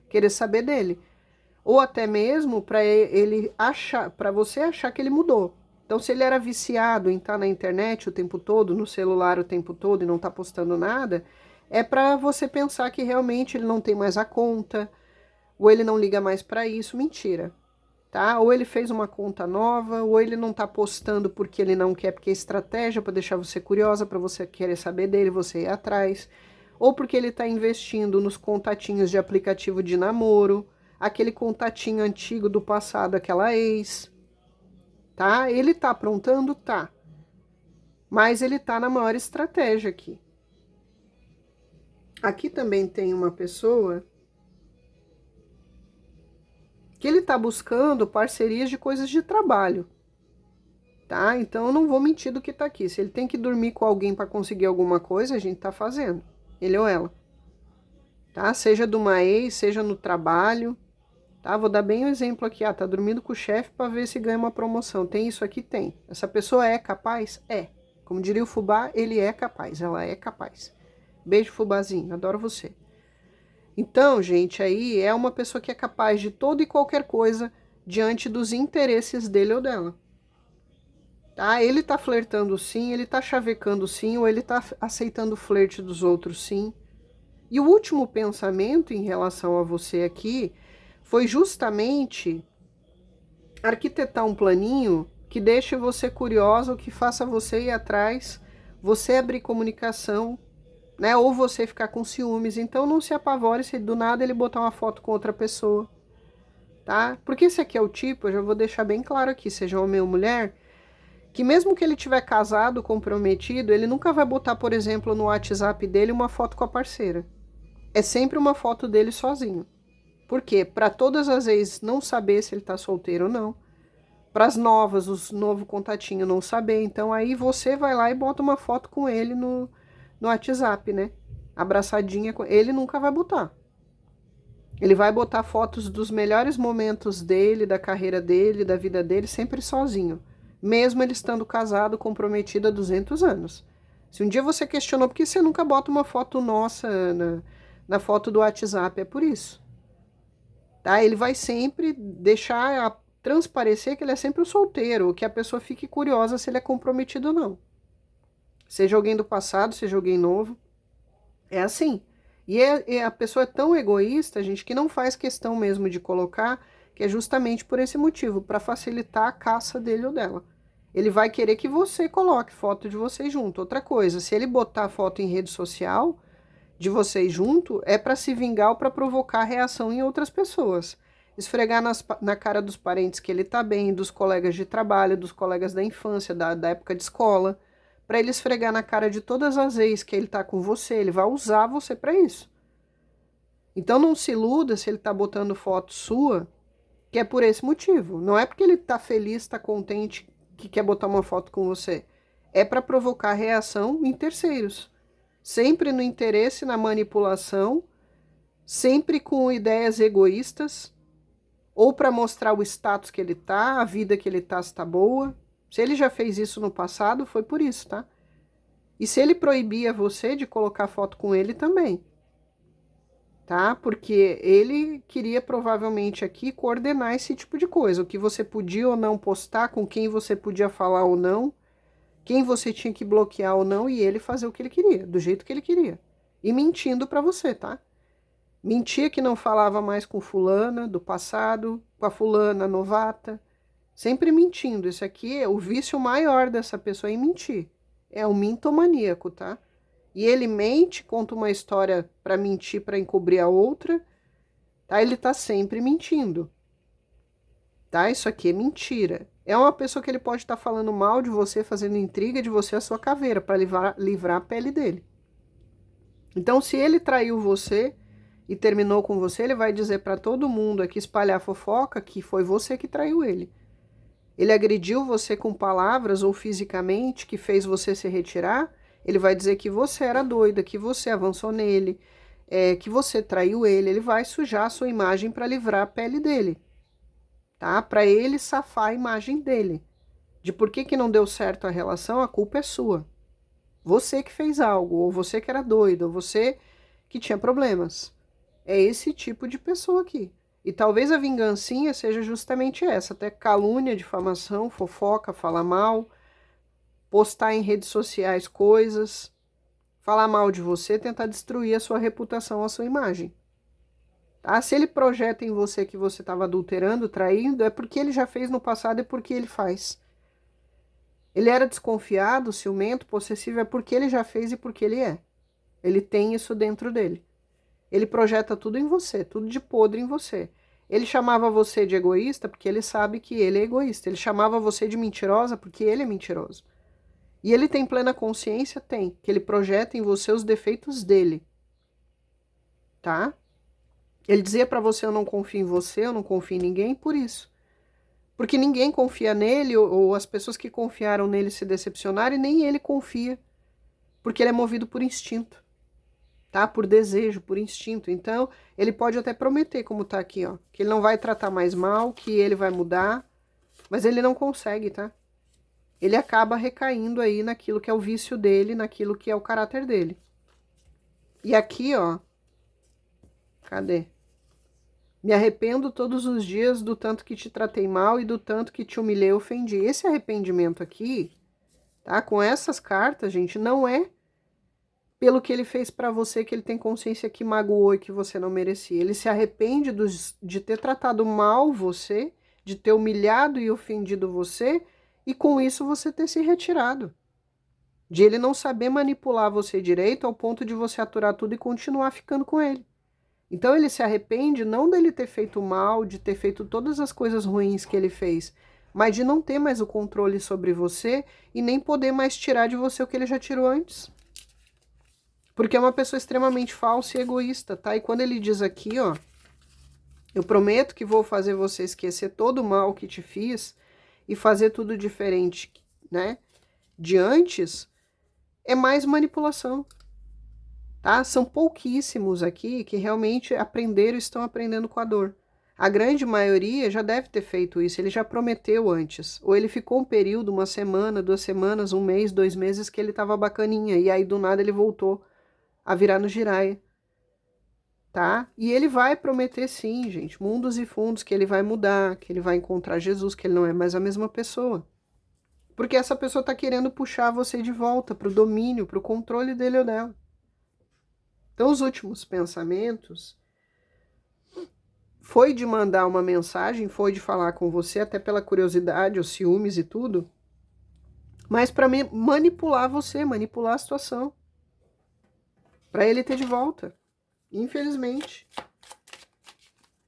querer saber dele. Ou até mesmo para ele achar, para você achar que ele mudou. Então, se ele era viciado em estar na internet o tempo todo, no celular o tempo todo e não tá postando nada, é para você pensar que realmente ele não tem mais a conta, ou ele não liga mais para isso. Mentira, tá? Ou ele fez uma conta nova, ou ele não tá postando porque ele não quer, porque é estratégia para deixar você curiosa, para você querer saber dele, você ir atrás, ou porque ele tá investindo nos contatinhos de aplicativo de namoro, aquele contatinho antigo do passado, aquela ex, tá? Ele tá aprontando? Tá. Mas ele tá na maior estratégia aqui. Aqui também tem uma pessoa que ele tá buscando parcerias de coisas de trabalho, tá? Então eu não vou mentir do que tá aqui. Se ele tem que dormir com alguém para conseguir alguma coisa, a gente tá fazendo. Ele ou ela. Tá? Seja de uma ex, seja no trabalho. Tá? Vou dar bem um exemplo aqui. Tá dormindo com o chefe para ver se ganha uma promoção. Tem isso aqui? Tem. Essa pessoa é capaz? É. Como diria o fubá, ele é capaz. Ela é capaz. Beijo, fubazinho. Adoro você. Então, gente, aí é uma pessoa que é capaz de toda e qualquer coisa diante dos interesses dele ou dela. Tá? Ele tá flertando sim, ele tá chavecando sim, ou ele tá aceitando o flerte dos outros sim. E o último pensamento em relação a você aqui foi justamente arquitetar um planinho que deixe você curiosa, que faça você ir atrás, você abrir comunicação, né? Ou você ficar com ciúmes. Então não se apavore se do nada ele botar uma foto com outra pessoa, tá? Porque esse aqui é o tipo, eu já vou deixar bem claro aqui, seja homem ou mulher, que mesmo que ele tiver casado, comprometido, ele nunca vai botar, por exemplo, no WhatsApp dele uma foto com a parceira. É sempre uma foto dele sozinho. Por quê? Para todas as vezes não saber se ele tá solteiro ou não. Para as novas, os novo contatinho não saber. Então aí você vai lá e bota uma foto com ele no WhatsApp, né? Abraçadinha com ele, nunca vai botar. Ele vai botar fotos dos melhores momentos dele, da carreira dele, da vida dele, sempre sozinho. Mesmo ele estando casado, comprometido há 200 anos. Se um dia você questionou por que você nunca bota uma foto nossa na foto do WhatsApp, é por isso. Tá? Ele vai sempre deixar transparecer que ele é sempre o solteiro, ou que a pessoa fique curiosa se ele é comprometido ou não. Seja alguém do passado, seja alguém novo. É assim. E a pessoa é tão egoísta, gente, que não faz questão mesmo de colocar, que é justamente por esse motivo, para facilitar a caça dele ou dela. Ele vai querer que você coloque foto de vocês junto. Outra coisa, se ele botar foto em rede social de vocês junto, é para se vingar ou para provocar reação em outras pessoas. Esfregar na cara dos parentes que ele tá bem, dos colegas de trabalho, dos colegas da infância, da época de escola, para ele esfregar na cara de todas as vezes que ele tá com você, ele vai usar você para isso. Então não se iluda se ele tá botando foto sua, que é por esse motivo. Não é porque ele tá feliz, tá contente, que quer botar uma foto com você. é para provocar reação em terceiros. Sempre no interesse, na manipulação, sempre com ideias egoístas, ou para mostrar o status que ele tá, a vida que ele tá, se tá boa. Se ele já fez isso no passado, foi por isso, tá? E se ele proibia você de colocar foto com ele também, tá? Porque ele queria provavelmente aqui coordenar esse tipo de coisa, o que você podia ou não postar, com quem você podia falar ou não, quem você tinha que bloquear ou não, e ele fazer o que ele queria, do jeito que ele queria. E mentindo pra você, tá? Mentia que não falava mais com fulana do passado, com a fulana novata, sempre mentindo. Isso aqui é o vício maior dessa pessoa em mentir. É o mintomaníaco, tá? E ele mente, conta uma história para mentir, para encobrir a outra, tá? Ele tá sempre mentindo, tá? Isso aqui é mentira. É uma pessoa que ele pode estar falando mal de você, fazendo intriga de você, a sua caveira, para livrar a pele dele. Então, se ele traiu você e terminou com você, ele vai dizer para todo mundo aqui, espalhar fofoca, que foi você que traiu ele. Ele agrediu você com palavras ou fisicamente, que fez você se retirar, ele vai dizer que você era doida, que você avançou nele, que você traiu ele vai sujar a sua imagem para livrar a pele dele, tá? Para ele safar a imagem dele. De por que não deu certo a relação, a culpa é sua. Você que fez algo, ou você que era doido, ou você que tinha problemas. É esse tipo de pessoa aqui. E talvez a vingancinha seja justamente essa, até calúnia, difamação, fofoca, falar mal, postar em redes sociais coisas, falar mal de você, tentar destruir a sua reputação, a sua imagem. Tá? Se ele projeta em você que você estava adulterando, traindo, é porque ele já fez no passado e porque ele faz. Ele era desconfiado, ciumento, possessivo, é porque ele já fez e porque ele é. Ele tem isso dentro dele. Ele projeta tudo em você, tudo de podre em você. Ele chamava você de egoísta porque ele sabe que ele é egoísta. Ele chamava você de mentirosa porque ele é mentiroso. E ele tem plena consciência? Tem. Que ele projeta em você os defeitos dele. Tá? Ele dizia pra você, eu não confio em você, eu não confio em ninguém, por isso. Porque ninguém confia nele, ou as pessoas que confiaram nele se decepcionaram, e nem ele confia. Porque ele é movido por instinto. Tá? Por desejo, por instinto. Então, ele pode até prometer, como tá aqui, ó, que ele não vai tratar mais mal, que ele vai mudar, mas ele não consegue, tá? Ele acaba recaindo aí naquilo que é o vício dele, naquilo que é o caráter dele. E aqui, ó, cadê? Me arrependo todos os dias do tanto que te tratei mal e do tanto que te humilhei e ofendi. Esse arrependimento aqui, tá? Com essas cartas, gente, não é pelo que ele fez pra você, que ele tem consciência que magoou e que você não merecia. Ele se arrepende de ter tratado mal você, de ter humilhado e ofendido você, e com isso você ter se retirado. De ele não saber manipular você direito ao ponto de você aturar tudo e continuar ficando com ele. Então ele se arrepende não dele ter feito mal, de ter feito todas as coisas ruins que ele fez, mas de não ter mais o controle sobre você e nem poder mais tirar de você o que ele já tirou antes. Porque é uma pessoa extremamente falsa e egoísta, tá? E quando ele diz aqui, ó, eu prometo que vou fazer você esquecer todo o mal que te fiz e fazer tudo diferente, né? De antes, é mais manipulação, tá? São pouquíssimos aqui que realmente aprenderam e estão aprendendo com a dor. A grande maioria já deve ter feito isso, ele já prometeu antes. Ou ele ficou um período, uma semana, 2 semanas, 1 mês, 2 meses, que ele estava bacaninha, e aí do nada ele voltou a virar no giraia, tá? E ele vai prometer sim, gente, mundos e fundos, que ele vai mudar, que ele vai encontrar Jesus, que ele não é mais a mesma pessoa. Porque essa pessoa tá querendo puxar você de volta pro domínio, pro controle dele ou dela. Então os últimos pensamentos foi de mandar uma mensagem, foi de falar com você, até pela curiosidade, os ciúmes e tudo, mas para manipular você, manipular a situação. Para ele ter de volta. Infelizmente.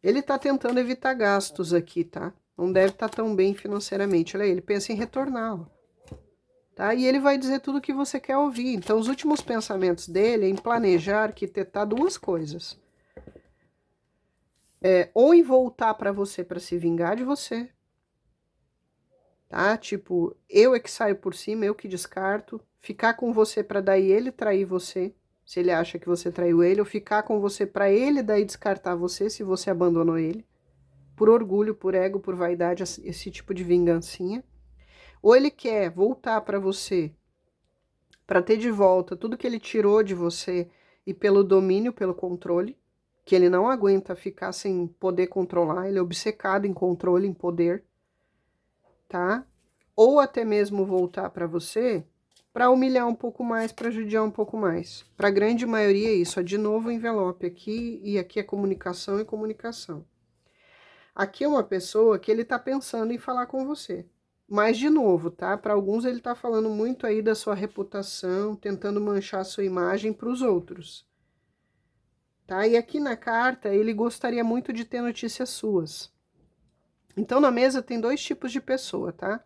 Ele tá tentando evitar gastos aqui, tá? Não deve estar tão bem financeiramente. Olha aí, ele pensa em retornar, ó. Tá? E ele vai dizer tudo o que você quer ouvir. Então, os últimos pensamentos dele é em planejar, arquitetar 2 coisas. Ou em voltar para você para se vingar de você. tá? Tipo, eu é que saio por cima, eu que descarto, ficar com você para daí ele trair você, se ele acha que você traiu ele, ou ficar com você para ele daí descartar você se você abandonou ele, por orgulho, por ego, por vaidade, esse tipo de vingancinha. Ou ele quer voltar para você para ter de volta tudo que ele tirou de você e pelo domínio, pelo controle, que ele não aguenta ficar sem poder controlar, ele é obcecado em controle, em poder, tá? Ou até mesmo voltar para você para humilhar um pouco mais, para judiar um pouco mais. Para a grande maioria é isso, de novo o envelope aqui, e aqui é comunicação e comunicação. Aqui é uma pessoa que ele está pensando em falar com você. Mas, de novo, tá? Para alguns ele está falando muito aí da sua reputação, tentando manchar a sua imagem para os outros. Tá? E aqui na carta ele gostaria muito de ter notícias suas. Então, na mesa tem dois tipos de pessoa, tá?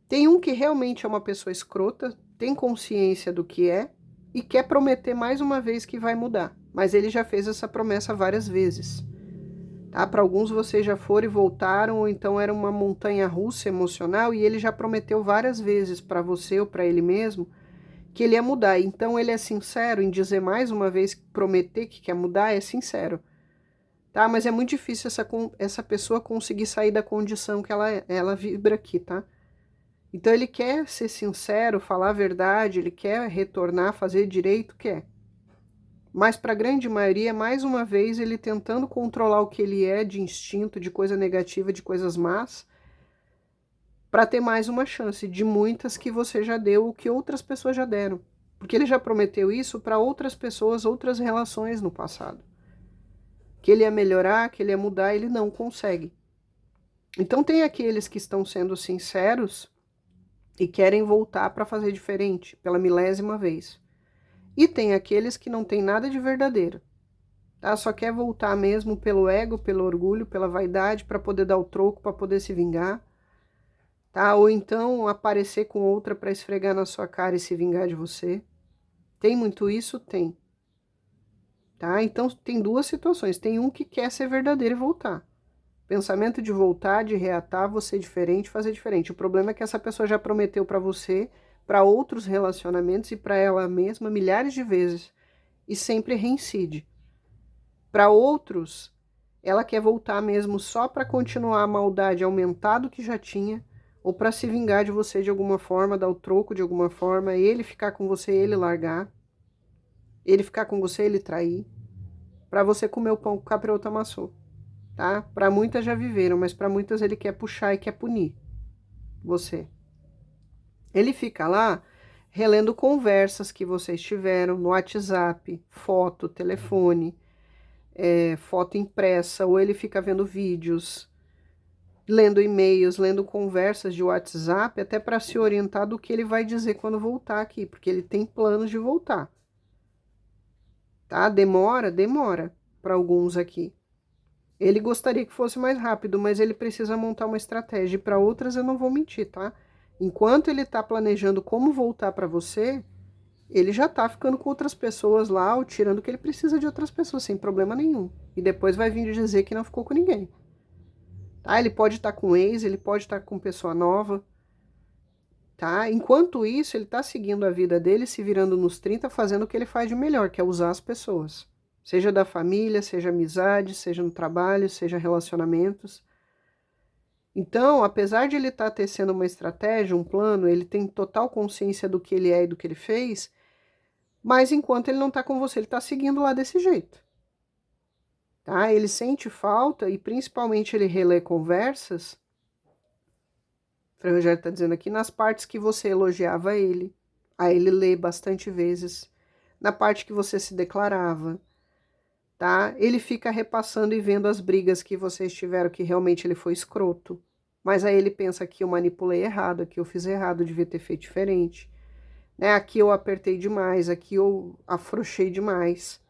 Tem um que realmente é uma pessoa escrota, tem consciência do que é e quer prometer mais uma vez que vai mudar. Mas ele já fez essa promessa várias vezes. Tá? Para alguns vocês já foram e voltaram, ou então era uma montanha-russa emocional e ele já prometeu várias vezes para você ou para ele mesmo que ele ia mudar. Então ele é sincero em dizer mais uma vez, prometer que quer mudar, é sincero. Tá? Mas é muito difícil essa pessoa conseguir sair da condição que ela vibra aqui, tá? Então ele quer ser sincero, falar a verdade, ele quer retornar, fazer direito, quer. Mas para a grande maioria, mais uma vez, ele tentando controlar o que ele é de instinto, de coisa negativa, de coisas más, para ter mais uma chance de muitas que você já deu, ou que outras pessoas já deram. Porque ele já prometeu isso para outras pessoas, outras relações no passado. Que ele ia melhorar, que ele ia mudar, ele não consegue. Então tem aqueles que estão sendo sinceros e querem voltar para fazer diferente, pela milésima vez. E tem aqueles que não tem nada de verdadeiro, tá? Só quer voltar mesmo pelo ego, pelo orgulho, pela vaidade, para poder dar o troco, para poder se vingar, tá? Ou então aparecer com outra para esfregar na sua cara e se vingar de você. Tem muito isso? Tem. Tá? Então tem duas situações. Tem um que quer ser verdadeiro e voltar. Pensamento de voltar, de reatar, você diferente, fazer diferente. O problema é que essa pessoa já prometeu para você, para outros relacionamentos e para ela mesma milhares de vezes e sempre reincide. Para outros, ela quer voltar mesmo só para continuar a maldade, aumentar do que já tinha, ou para se vingar de você de alguma forma, dar o troco de alguma forma, ele ficar com você, ele largar, ele ficar com você, ele trair, para você comer o pão que o capiroto amassou. Tá? Para muitas já viveram, mas para muitas ele quer puxar e quer punir você. Ele fica lá relendo conversas que vocês tiveram no WhatsApp, foto, telefone, foto impressa, ou ele fica vendo vídeos, lendo e-mails, lendo conversas de WhatsApp, até para se orientar do que ele vai dizer quando voltar aqui, porque ele tem planos de voltar. Tá? Demora para alguns aqui. Ele gostaria que fosse mais rápido, mas ele precisa montar uma estratégia. E para outras eu não vou mentir, tá? Enquanto ele está planejando como voltar para você, ele já está ficando com outras pessoas lá, ou tirando o que ele precisa de outras pessoas, sem problema nenhum. E depois vai vir dizer que não ficou com ninguém. Tá? Ele pode estar com ex, ele pode estar com pessoa nova. Tá? Enquanto isso, ele está seguindo a vida dele, se virando nos 30, fazendo o que ele faz de melhor, que é usar as pessoas. Seja da família, seja amizade, seja no trabalho, seja relacionamentos. Então, apesar de ele estar tecendo uma estratégia, um plano, ele tem total consciência do que ele é e do que ele fez, mas enquanto ele não está com você, ele está seguindo lá desse jeito. Tá? Ele sente falta e principalmente ele relê conversas, o Frei Rogério está dizendo aqui, nas partes que você elogiava ele, aí ele lê bastante vezes, na parte que você se declarava, tá? Ele fica repassando e vendo as brigas que vocês tiveram, que realmente ele foi escroto. Mas aí ele pensa que eu manipulei errado, aqui eu fiz errado, devia ter feito diferente. Né? Aqui eu apertei demais, aqui eu afrouxei demais.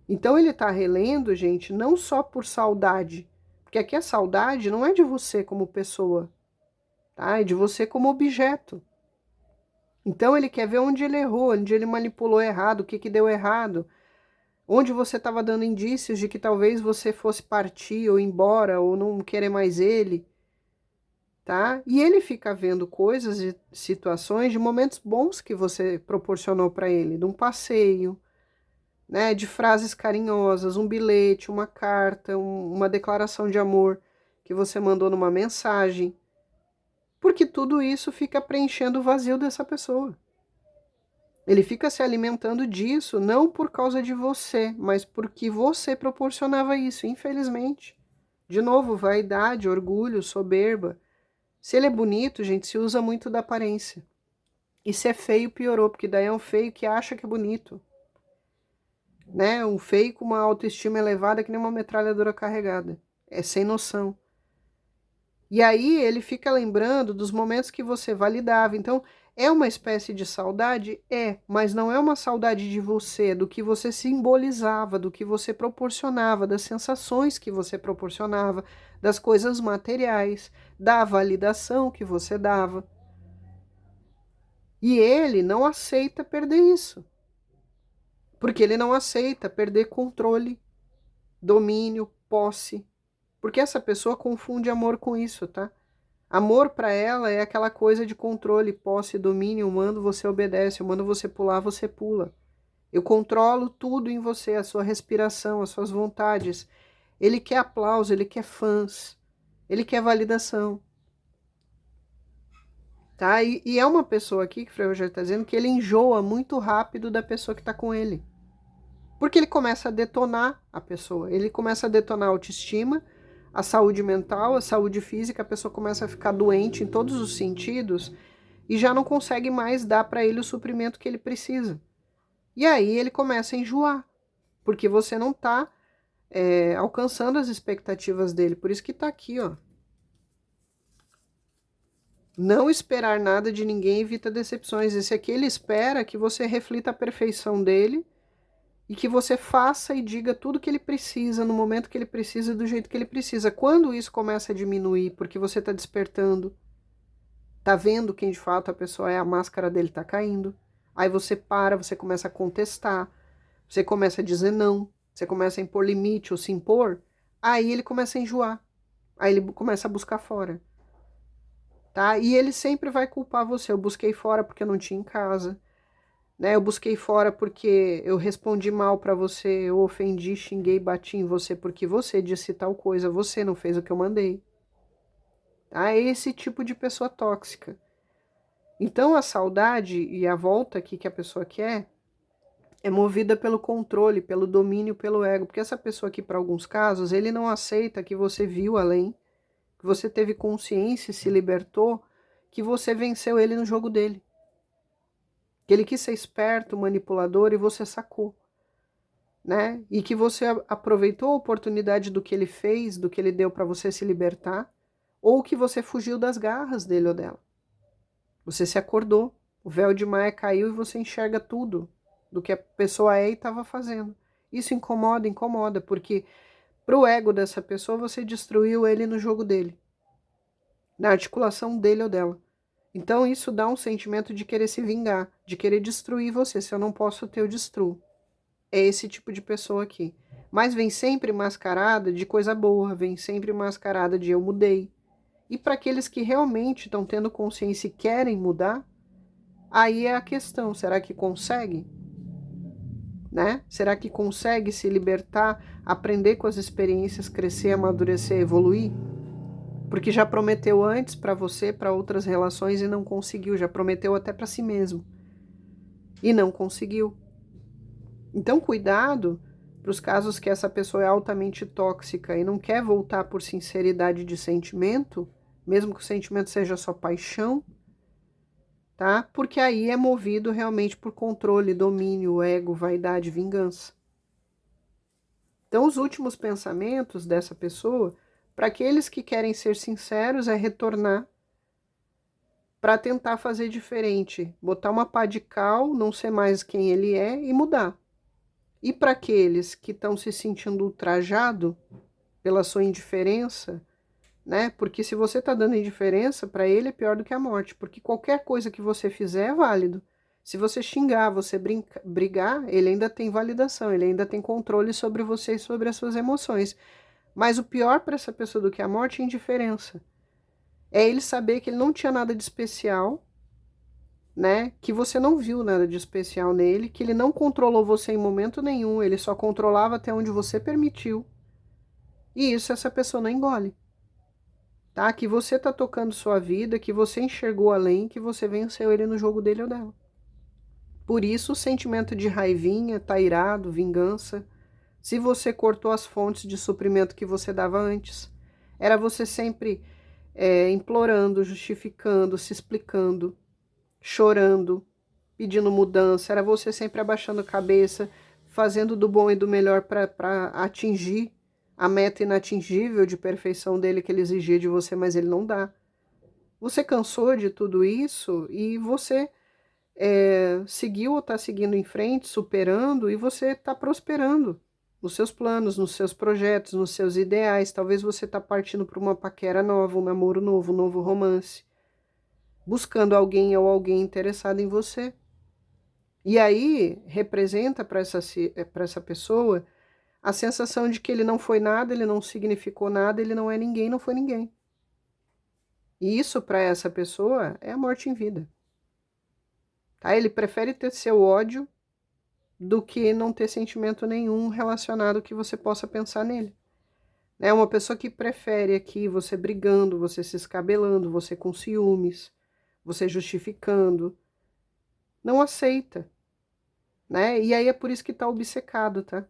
Então ele tá relendo, gente, não só por saudade. Porque aqui a saudade não é de você como pessoa, tá? É de você como objeto. Então ele quer ver onde ele errou, onde ele manipulou errado, o que que deu errado. Onde você estava dando indícios de que talvez você fosse partir ou ir embora ou não querer mais ele, tá? E ele fica vendo coisas e situações de momentos bons que você proporcionou para ele, de um passeio, né, de frases carinhosas, um bilhete, uma carta, uma declaração de amor que você mandou numa mensagem, porque tudo isso fica preenchendo o vazio dessa pessoa. Ele fica se alimentando disso, não por causa de você, mas porque você proporcionava isso, infelizmente. De novo, vaidade, orgulho, soberba. Se ele é bonito, gente, se usa muito da aparência. E se é feio, piorou, porque daí é um feio que acha que é bonito. Né? Um feio com uma autoestima elevada que nem uma metralhadora carregada. É sem noção. E aí ele fica lembrando dos momentos que você validava. Então, é uma espécie de saudade? É, mas não é uma saudade de você, do que você simbolizava, do que você proporcionava, das sensações que você proporcionava, das coisas materiais, da validação que você dava. E ele não aceita perder isso. Porque ele não aceita perder controle, domínio, posse. Porque essa pessoa confunde amor com isso, tá? Amor para ela é aquela coisa de controle, posse, domínio. Eu mando, você obedece. Eu mando você pular, você pula. Eu controlo tudo em você, a sua respiração, as suas vontades. Ele quer aplauso, ele quer fãs, ele quer validação. Tá? E é uma pessoa aqui, que o Frei Rogério está dizendo, que ele enjoa muito rápido da pessoa que está com ele. Porque ele começa a detonar a pessoa. Ele começa a detonar a autoestima, a saúde mental, a saúde física. A pessoa começa a ficar doente em todos os sentidos e já não consegue mais dar para ele o suprimento que ele precisa. E aí ele começa a enjoar, porque você não está alcançando as expectativas dele. Por isso que está aqui, ó. Não esperar nada de ninguém evita decepções. Esse aqui ele espera que você reflita a perfeição dele e que você faça e diga tudo que ele precisa, no momento que ele precisa, do jeito que ele precisa. Quando isso começa a diminuir, porque você está despertando, está vendo quem de fato a pessoa é, a máscara dele está caindo, aí você para, você começa a contestar, você começa a dizer não, você começa a impor limite ou se impor, aí ele começa a enjoar, aí ele começa a buscar fora. Tá? E ele sempre vai culpar você. Eu busquei fora porque eu não tinha em casa. Né? Eu busquei fora porque eu respondi mal para você, eu ofendi, xinguei, bati em você porque você disse tal coisa, você não fez o que eu mandei. Tá? É esse tipo de pessoa tóxica. Então a saudade e a volta aqui que a pessoa quer é movida pelo controle, pelo domínio, pelo ego. Porque essa pessoa aqui, para alguns casos, ele não aceita que você viu além, que você teve consciência e se libertou, que você venceu ele no jogo dele. Que ele quis ser esperto, manipulador e você sacou, né? E que você aproveitou a oportunidade do que ele fez, do que ele deu para você se libertar, ou que você fugiu das garras dele ou dela. Você se acordou, o véu de Maia caiu e você enxerga tudo do que a pessoa é e estava fazendo. Isso incomoda, incomoda, porque pro ego dessa pessoa você destruiu ele no jogo dele, na articulação dele ou dela. Então isso dá um sentimento de querer se vingar, de querer destruir você. Se eu não posso ter, eu destruo. É esse tipo de pessoa aqui. Mas vem sempre mascarada de coisa boa, vem sempre mascarada de eu mudei. E para aqueles que realmente estão tendo consciência e querem mudar, aí é a questão, será que consegue? Né? Será que consegue se libertar, aprender com as experiências, crescer, amadurecer, evoluir? Porque já prometeu antes para você, para outras relações e não conseguiu, já prometeu até para si mesmo e não conseguiu. Então, cuidado para os casos que essa pessoa é altamente tóxica e não quer voltar por sinceridade de sentimento, mesmo que o sentimento seja só paixão, tá? Porque aí é movido realmente por controle, domínio, ego, vaidade, vingança. Então, os últimos pensamentos dessa pessoa, para aqueles que querem ser sinceros, é retornar para tentar fazer diferente, botar uma pá de cal, não ser mais quem ele é e mudar. E para aqueles que estão se sentindo ultrajados pela sua indiferença, né? Porque se você está dando indiferença, para ele é pior do que a morte, porque qualquer coisa que você fizer é válido. Se você xingar, você brigar, ele ainda tem validação, ele ainda tem controle sobre você e sobre as suas emoções. Mas o pior para essa pessoa do que a morte é a indiferença. É ele saber que ele não tinha nada de especial, né? Que você não viu nada de especial nele, que ele não controlou você em momento nenhum, ele só controlava até onde você permitiu. E isso essa pessoa não engole. Tá? Que você tá tocando sua vida, que você enxergou além, que você venceu ele no jogo dele ou dela. Por isso o sentimento de raivinha, tá irado, vingança. Se você cortou as fontes de suprimento que você dava antes, era você sempre implorando, justificando, se explicando, chorando, pedindo mudança, era você sempre abaixando a cabeça, fazendo do bom e do melhor para atingir a meta inatingível de perfeição dele que ele exigia de você, mas ele não dá. Você cansou de tudo isso e você seguiu ou está seguindo em frente, superando, e você está prosperando nos seus planos, nos seus projetos, nos seus ideais. Talvez você está partindo para uma paquera nova, um namoro novo, um novo romance, buscando alguém ou alguém interessado em você. E aí representa para essa pessoa a sensação de que ele não foi nada, ele não significou nada, ele não é ninguém, não foi ninguém. E isso para essa pessoa é a morte em vida. Tá? Ele prefere ter seu ódio do que não ter sentimento nenhum relacionado que você possa pensar nele. É uma pessoa que prefere aqui você brigando, você se escabelando, você com ciúmes, você justificando. Não aceita, né? E aí é por isso que tá obcecado, tá?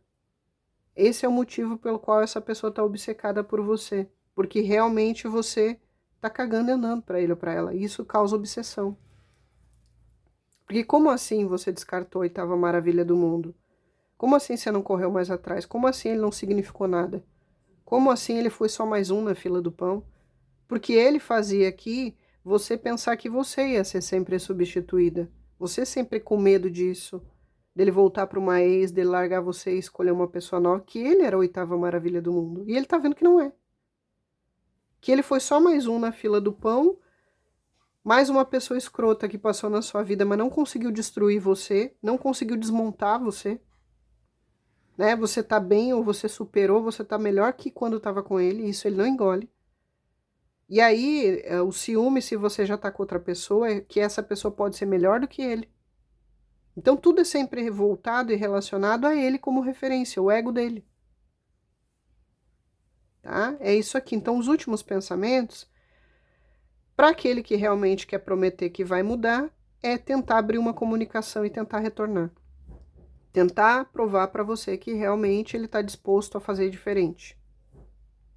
Esse é o motivo pelo qual essa pessoa tá obcecada por você. Porque realmente você tá cagando e andando pra ele ou pra ela. E isso causa obsessão. Porque como assim você descartou a oitava maravilha do mundo? Como assim você não correu mais atrás? Como assim ele não significou nada? Como assim ele foi só mais um na fila do pão? Porque ele fazia aqui você pensar que você ia ser sempre substituída. Você sempre com medo disso, dele voltar para uma ex, dele largar você e escolher uma pessoa nova, que ele era a oitava maravilha do mundo. E ele tá vendo que não é. Que ele foi só mais um na fila do pão, mais uma pessoa escrota que passou na sua vida, mas não conseguiu destruir você, não conseguiu desmontar você. Né? Você tá bem ou você superou, você tá melhor que quando estava com ele, isso ele não engole. E aí, o ciúme, se você já tá com outra pessoa, é que essa pessoa pode ser melhor do que ele. Então tudo é sempre voltado e relacionado a ele como referência, o ego dele. Tá? É isso aqui. Então os últimos pensamentos, para aquele que realmente quer prometer que vai mudar, é tentar abrir uma comunicação e tentar retornar. Tentar provar para você que realmente ele está disposto a fazer diferente.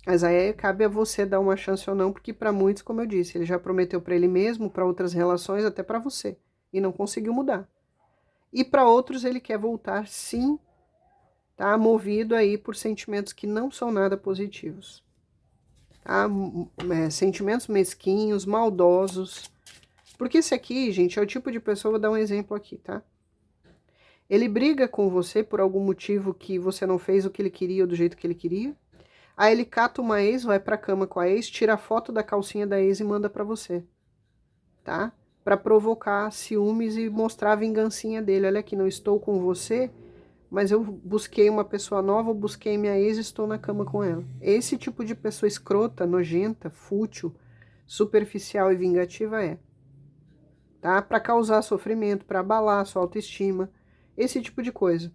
Mas aí cabe a você dar uma chance ou não, porque para muitos, como eu disse, ele já prometeu para ele mesmo, para outras relações, até para você, e não conseguiu mudar. E para outros ele quer voltar sim, tá? Movido aí por sentimentos que não são nada positivos. Tá? Sentimentos mesquinhos, maldosos. Porque esse aqui, gente, é o tipo de pessoa, vou dar um exemplo aqui, tá? Ele briga com você por algum motivo que você não fez o que ele queria ou do jeito que ele queria. Aí ele cata uma ex, vai pra cama com a ex, tira a foto da calcinha da ex e manda pra você, tá? Pra provocar ciúmes e mostrar a vingancinha dele. Olha aqui, não estou com você, mas eu busquei uma pessoa nova, eu busquei minha ex e estou na cama com ela. Esse tipo de pessoa escrota, nojenta, fútil, superficial e vingativa tá? Pra causar sofrimento, pra abalar a sua autoestima, esse tipo de coisa.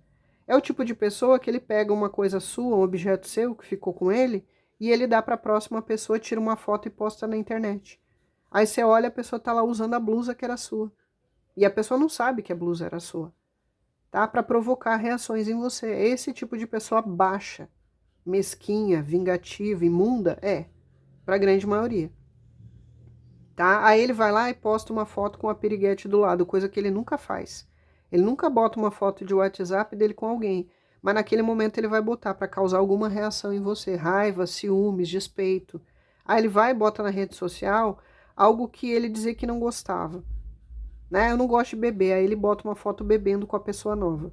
É o tipo de pessoa que ele pega uma coisa sua, um objeto seu que ficou com ele, e ele dá para a próxima pessoa, tira uma foto e posta na internet. Aí você olha, a pessoa tá lá usando a blusa que era sua. E a pessoa não sabe que a blusa era sua. Tá? Para provocar reações em você. Esse tipo de pessoa baixa, mesquinha, vingativa, imunda, para a grande maioria. Tá? Aí ele vai lá e posta uma foto com a piriguete do lado, coisa que ele nunca faz. Ele nunca bota uma foto de WhatsApp dele com alguém, mas naquele momento ele vai botar para causar alguma reação em você, raiva, ciúmes, despeito. Aí ele vai e bota na rede social algo que ele dizia que não gostava. Né? Eu não gosto de beber, aí ele bota uma foto bebendo com a pessoa nova,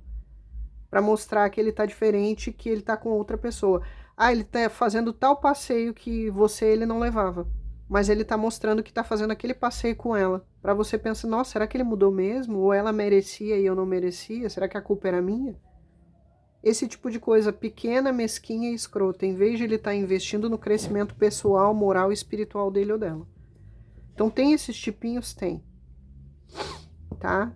para mostrar que ele tá diferente, que ele tá com outra pessoa. Ah, ele tá fazendo tal passeio que ele não levava. Mas ele tá mostrando que tá fazendo aquele passeio com ela. Para você pensar, nossa, será que ele mudou mesmo? Ou ela merecia e eu não merecia? Será que a culpa era minha? Esse tipo de coisa pequena, mesquinha e escrota, em vez de ele estar investindo no crescimento pessoal, moral e espiritual dele ou dela. Então tem esses tipinhos? Tem, tá?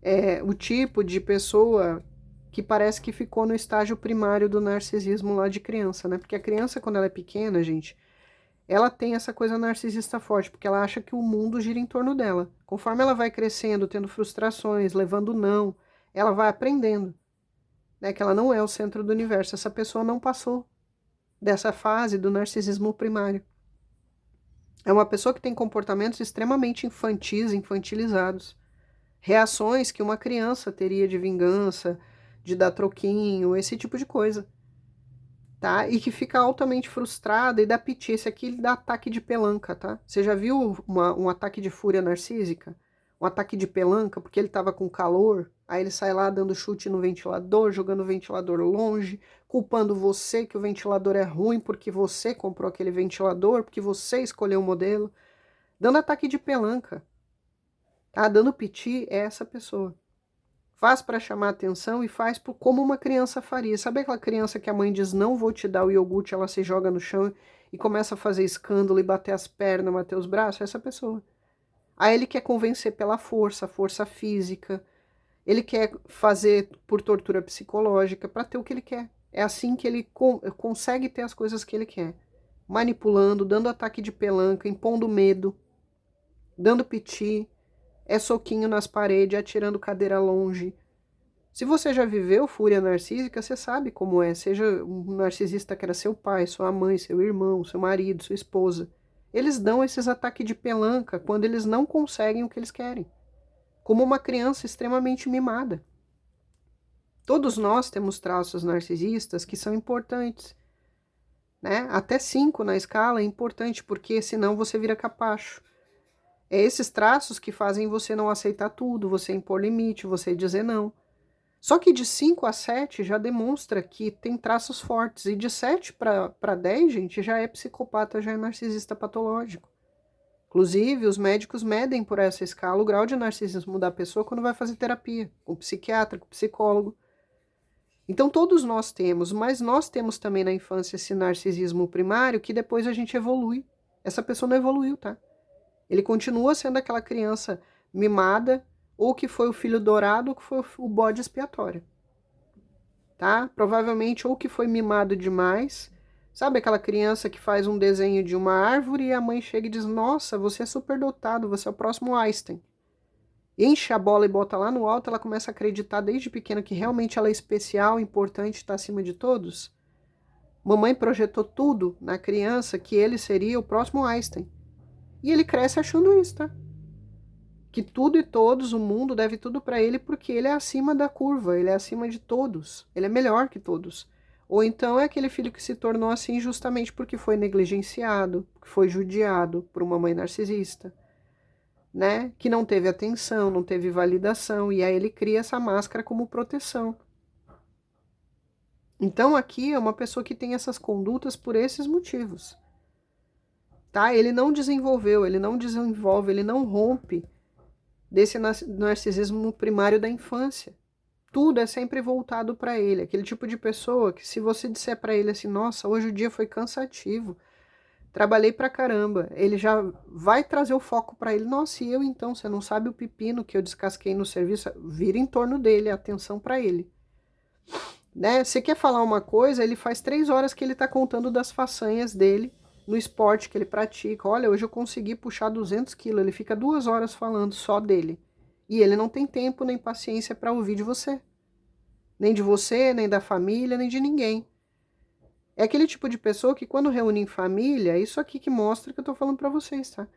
É o tipo de pessoa que parece que ficou no estágio primário do narcisismo lá de criança, né? Porque a criança, quando ela é pequena, gente, ela tem essa coisa narcisista forte, porque ela acha que o mundo gira em torno dela. Conforme ela vai crescendo, tendo frustrações, levando não, ela vai aprendendo, né, que ela não é o centro do universo. Essa pessoa não passou dessa fase do narcisismo primário. É uma pessoa que tem comportamentos extremamente infantis, infantilizados. Reações que uma criança teria de vingança, de dar troquinho, esse tipo de coisa. Tá? E que fica altamente frustrada e dá piti. Esse aqui dá ataque de pelanca, tá? Você já viu um ataque de fúria narcísica? Um ataque de pelanca, porque ele tava com calor, aí ele sai lá dando chute no ventilador, jogando o ventilador longe, culpando você que o ventilador é ruim porque você comprou aquele ventilador, porque você escolheu o modelo. Dando ataque de pelanca, tá? Dando piti é essa pessoa. Faz para chamar atenção e faz como uma criança faria. Sabe aquela criança que a mãe diz, não vou te dar o iogurte, ela se joga no chão e começa a fazer escândalo e bater as pernas, bater os braços? É essa pessoa. Aí ele quer convencer pela força física. Ele quer fazer por tortura psicológica para ter o que ele quer. É assim que ele consegue ter as coisas que ele quer. Manipulando, dando ataque de pelanca, impondo medo, dando piti, é soquinho nas paredes, atirando cadeira longe. Se você já viveu fúria narcísica, você sabe como é. Seja um narcisista que era seu pai, sua mãe, seu irmão, seu marido, sua esposa. Eles dão esses ataques de pelanca quando eles não conseguem o que eles querem. Como uma criança extremamente mimada. Todos nós temos traços narcisistas que são importantes, né? Até 5 na escala é importante, porque senão você vira capacho. É esses traços que fazem você não aceitar tudo, você impor limite, você dizer não. Só que de 5 a 7 já demonstra que tem traços fortes. E de 7 para 10, gente, já é psicopata, já é narcisista patológico. Inclusive, os médicos medem por essa escala o grau de narcisismo da pessoa quando vai fazer terapia, com psiquiatra, com psicólogo. Então todos nós temos, mas nós temos também na infância esse narcisismo primário que depois a gente evolui. Essa pessoa não evoluiu, tá? Ele continua sendo aquela criança mimada, ou que foi o filho dourado, ou que foi o bode expiatório. Tá? Provavelmente ou que foi mimado demais. Sabe aquela criança que faz um desenho de uma árvore e a mãe chega e diz, nossa, você é superdotado, você é o próximo Einstein. Enche a bola e bota lá no alto, ela começa a acreditar desde pequena que realmente ela é especial, importante, está acima de todos. Mamãe projetou tudo na criança que ele seria o próximo Einstein. E ele cresce achando isso, tá? Que tudo e todos, o mundo deve tudo para ele porque ele é acima da curva, ele é acima de todos, ele é melhor que todos. Ou então é aquele filho que se tornou assim justamente porque foi negligenciado, porque foi judiado por uma mãe narcisista, né? Que não teve atenção, não teve validação, e aí ele cria essa máscara como proteção. Então aqui é uma pessoa que tem essas condutas por esses motivos. Tá? Ele não desenvolveu, ele não desenvolve, ele não rompe desse narcisismo primário da infância. Tudo é sempre voltado para ele. Aquele tipo de pessoa que se você disser para ele assim, nossa, hoje o dia foi cansativo, trabalhei pra caramba, ele já vai trazer o foco para ele. Nossa, e eu então? Você não sabe o pepino que eu descasquei no serviço? Vira em torno dele, atenção para ele. Né? Você quer falar uma coisa, ele faz 3 horas que ele tá contando das façanhas dele no esporte que ele pratica. Olha, hoje eu consegui puxar 200 quilos. Ele fica 2 horas falando só dele. E ele não tem tempo nem paciência para ouvir de você. Nem de você, nem da família, nem de ninguém. É aquele tipo de pessoa que quando reúne em família, é isso aqui que mostra que eu tô falando para vocês, tá?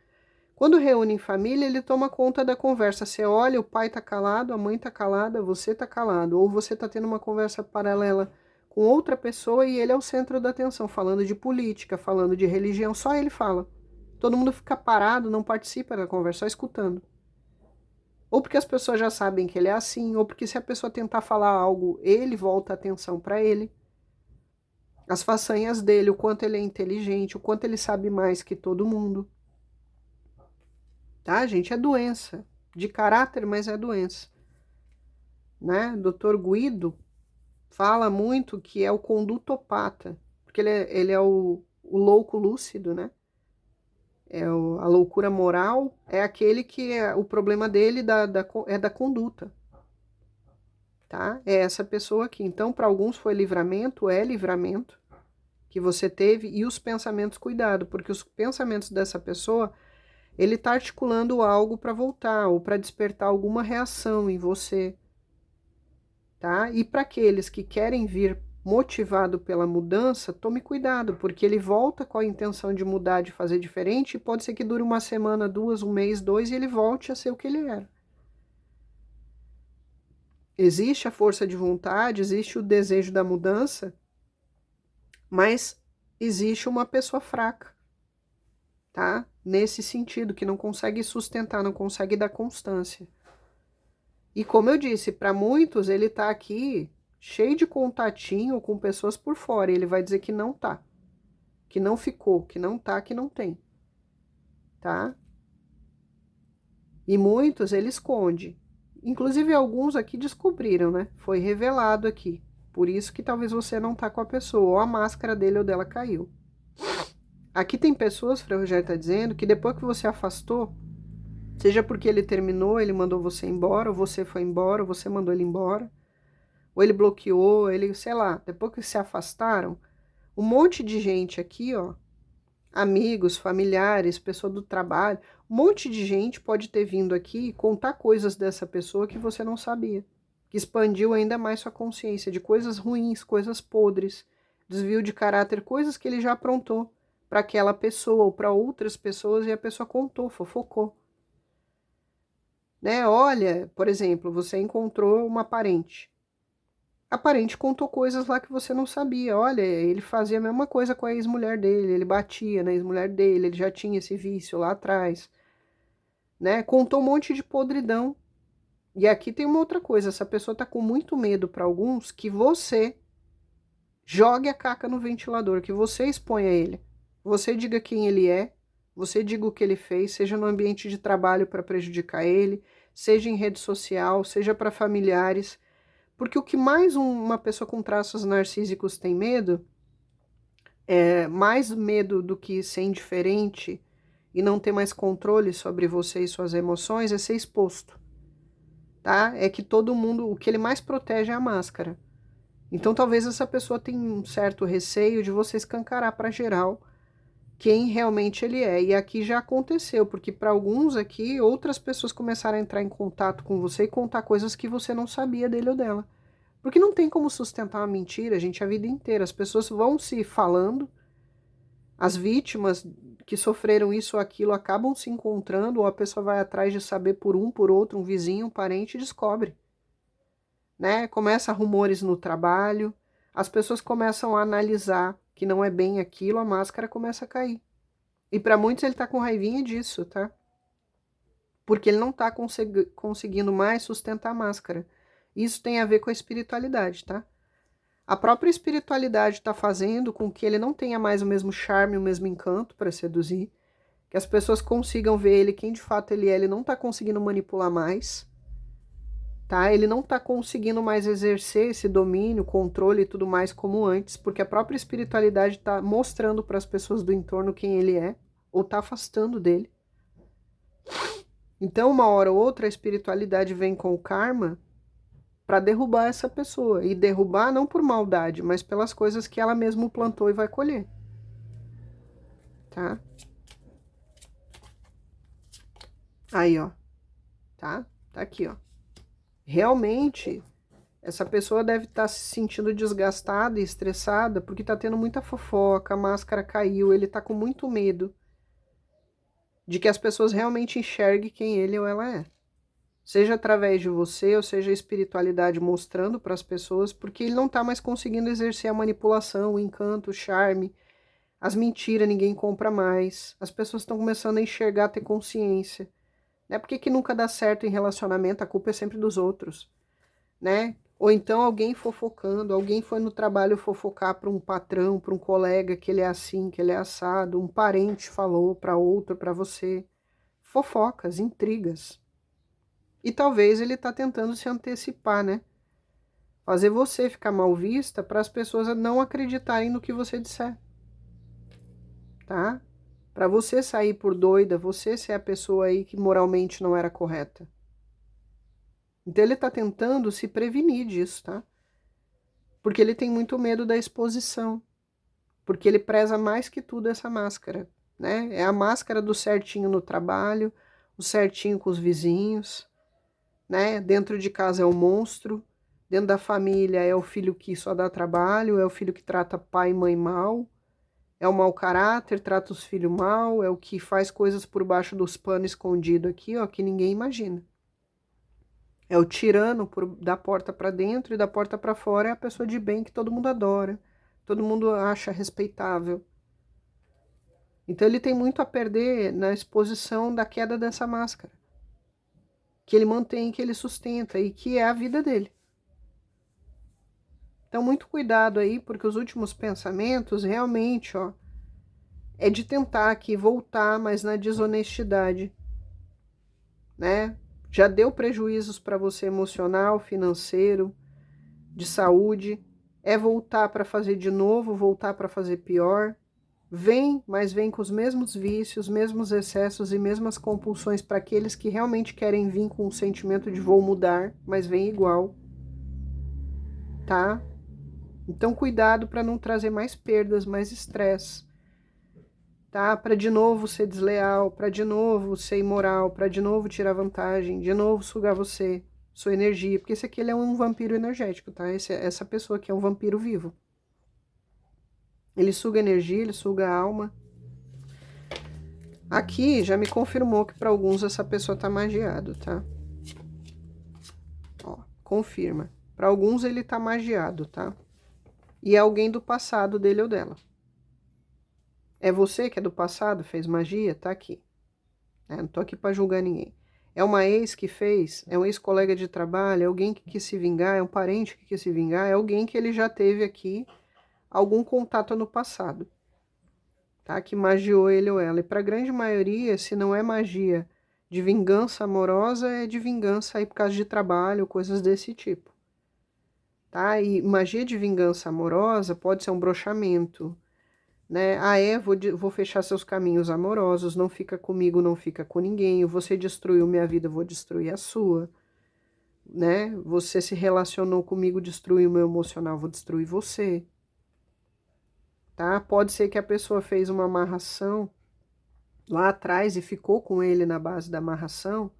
Quando reúne em família, ele toma conta da conversa. Você olha, o pai tá calado, a mãe tá calada, você tá calado. Ou você tá tendo uma conversa paralela com outra pessoa e ele é o centro da atenção, falando de política, falando de religião, só ele fala. Todo mundo fica parado, não participa da conversa, só escutando. Ou porque as pessoas já sabem que ele é assim, ou porque se a pessoa tentar falar algo, ele volta a atenção para ele. As façanhas dele, o quanto ele é inteligente, o quanto ele sabe mais que todo mundo. Tá, gente? É doença. De caráter, mas é doença. Né? Dr. Guido fala muito que é o condutopata, porque ele é o louco lúcido, né? A loucura moral é aquele que o problema dele é da conduta, tá? É essa pessoa aqui. Então, para alguns foi livramento, é livramento que você teve, e os pensamentos, cuidado, porque os pensamentos dessa pessoa, ele tá articulando algo para voltar ou para despertar alguma reação em você, tá? E para aqueles que querem vir motivado pela mudança, tome cuidado, porque ele volta com a intenção de mudar, de fazer diferente, e pode ser que dure uma semana, duas, um mês, dois, e ele volte a ser o que ele era. Existe a força de vontade, existe o desejo da mudança, mas existe uma pessoa fraca, tá? Nesse sentido, que não consegue sustentar, não consegue dar constância. E como eu disse, para muitos ele tá aqui cheio de contatinho com pessoas por fora, e ele vai dizer que não tá, que não ficou, que não tá, que não tem, tá? E muitos ele esconde. Inclusive alguns aqui descobriram, né? Foi revelado aqui. Por isso que talvez você não tá com a pessoa, ou a máscara dele ou dela caiu. Aqui tem pessoas, Frei Rogério tá dizendo, que depois que você afastou, seja porque ele terminou, ele mandou você embora, ou você foi embora, ou você mandou ele embora, ou ele bloqueou, ele, sei lá, depois que se afastaram, um monte de gente aqui, ó, amigos, familiares, pessoa do trabalho, um monte de gente pode ter vindo aqui contar coisas dessa pessoa que você não sabia, que expandiu ainda mais sua consciência de coisas ruins, coisas podres, desvio de caráter, coisas que ele já aprontou para aquela pessoa ou para outras pessoas, e a pessoa contou, fofocou. Né? Olha, por exemplo, você encontrou uma parente. A parente contou coisas lá que você não sabia. Olha, ele fazia a mesma coisa com a ex-mulher dele, ele batia na ex-mulher dele, ele já tinha esse vício lá atrás, né? Contou um monte de podridão. E aqui tem uma outra coisa, essa pessoa tá com muito medo para alguns que você jogue a caca no ventilador, que você exponha ele. Você diga quem ele é, você diga o que ele fez, seja no ambiente de trabalho para prejudicar ele, seja em rede social, seja para familiares. Porque o que mais uma pessoa com traços narcísicos tem medo, mais medo do que ser indiferente e não ter mais controle sobre você e suas emoções, é ser exposto, tá? É que todo mundo, o que ele mais protege é a máscara. Então talvez essa pessoa tenha um certo receio de você escancarar para geral quem realmente ele é. E aqui já aconteceu, porque para alguns aqui, outras pessoas começaram a entrar em contato com você e contar coisas que você não sabia dele ou dela. Porque não tem como sustentar uma mentira, gente, a vida inteira. As pessoas vão se falando, as vítimas que sofreram isso ou aquilo acabam se encontrando, ou a pessoa vai atrás de saber por um, por outro, um vizinho, um parente, e descobre. Né? Começa rumores no trabalho, as pessoas começam a analisar que não é bem aquilo, a máscara começa a cair. E para muitos ele tá com raivinha disso, tá? Porque ele não tá conseguindo mais sustentar a máscara. Isso tem a ver com a espiritualidade, tá? A própria espiritualidade está fazendo com que ele não tenha mais o mesmo charme, o mesmo encanto para seduzir, que as pessoas consigam ver ele quem de fato ele é, ele não está conseguindo manipular mais, tá? Ele não está conseguindo mais exercer esse domínio, controle e tudo mais como antes, porque a própria espiritualidade está mostrando para as pessoas do entorno quem ele é, ou está afastando dele. Então, uma hora ou outra, a espiritualidade vem com o karma para derrubar essa pessoa. E derrubar não por maldade, mas pelas coisas que ela mesma plantou e vai colher. Tá? Aí, ó. Tá? Tá aqui, ó. Realmente, essa pessoa deve estar se sentindo desgastada e estressada porque tá tendo muita fofoca, a máscara caiu, ele tá com muito medo de que as pessoas realmente enxerguem quem ele ou ela é. Seja através de você, ou seja a espiritualidade mostrando para as pessoas, porque ele não está mais conseguindo exercer a manipulação, o encanto, o charme, as mentiras, ninguém compra mais. As pessoas estão começando a enxergar, a ter consciência. Né? Por que nunca dá certo em relacionamento? A culpa é sempre dos outros. Né? Ou então alguém fofocando, alguém foi no trabalho fofocar para um patrão, para um colega que ele é assim, que ele é assado, um parente falou para outro, para você. Fofocas, intrigas. E talvez ele está tentando se antecipar, né? Fazer você ficar mal vista para as pessoas não acreditarem no que você disser. Tá? Para você sair por doida, você ser a pessoa aí que moralmente não era correta. Então ele tá tentando se prevenir disso, tá? Porque ele tem muito medo da exposição. Porque ele preza mais que tudo essa máscara, né? É a máscara do certinho no trabalho, o certinho com os vizinhos, né? Dentro de casa é o monstro, dentro da família é o filho que só dá trabalho, é o filho que trata pai e mãe mal, é o mau caráter, trata os filhos mal, é o que faz coisas por baixo dos panos escondido aqui, ó, que ninguém imagina. É o tirano da porta para dentro e da porta para fora é a pessoa de bem que todo mundo adora, todo mundo acha respeitável. Então ele tem muito a perder na exposição da queda dessa máscara, que ele mantém, que ele sustenta e que é a vida dele. Então muito cuidado aí, porque os últimos pensamentos realmente, ó, é de tentar aqui voltar, mas na desonestidade, né? Já deu prejuízos para você emocional, financeiro, de saúde, é voltar para fazer de novo, voltar para fazer pior. Vem, mas vem com os mesmos vícios, mesmos excessos e mesmas compulsões para aqueles que realmente querem vir com o sentimento de vou mudar, mas vem igual, tá? Então cuidado para não trazer mais perdas, mais estresse, tá? Para de novo ser desleal, para de novo ser imoral, para de novo tirar vantagem, de novo sugar você, sua energia, porque esse aqui ele é um vampiro energético, tá? Essa pessoa aqui é um vampiro vivo. Ele suga energia, ele suga a alma. Aqui já me confirmou que para alguns essa pessoa tá magiado, tá? Ó, confirma. Para alguns ele tá magiado, tá? E é alguém do passado dele ou dela. É você que é do passado, fez magia? Tá aqui. Não tô aqui para julgar ninguém. É uma ex que fez? É um ex-colega de trabalho? É alguém que quis se vingar? É um parente que quis se vingar? É alguém que ele já teve aqui algum contato no passado, tá? Que magiou ele ou ela. E para a grande maioria, se não é magia de vingança amorosa, é de vingança aí por causa de trabalho, coisas desse tipo, tá? E magia de vingança amorosa pode ser um broxamento, né? Ah, vou fechar seus caminhos amorosos, não fica comigo, não fica com ninguém, você destruiu minha vida, vou destruir a sua, né? Você se relacionou comigo, destruiu meu emocional, vou destruir você, tá? Pode ser que a pessoa fez uma amarração lá atrás e ficou com ele na base da amarração,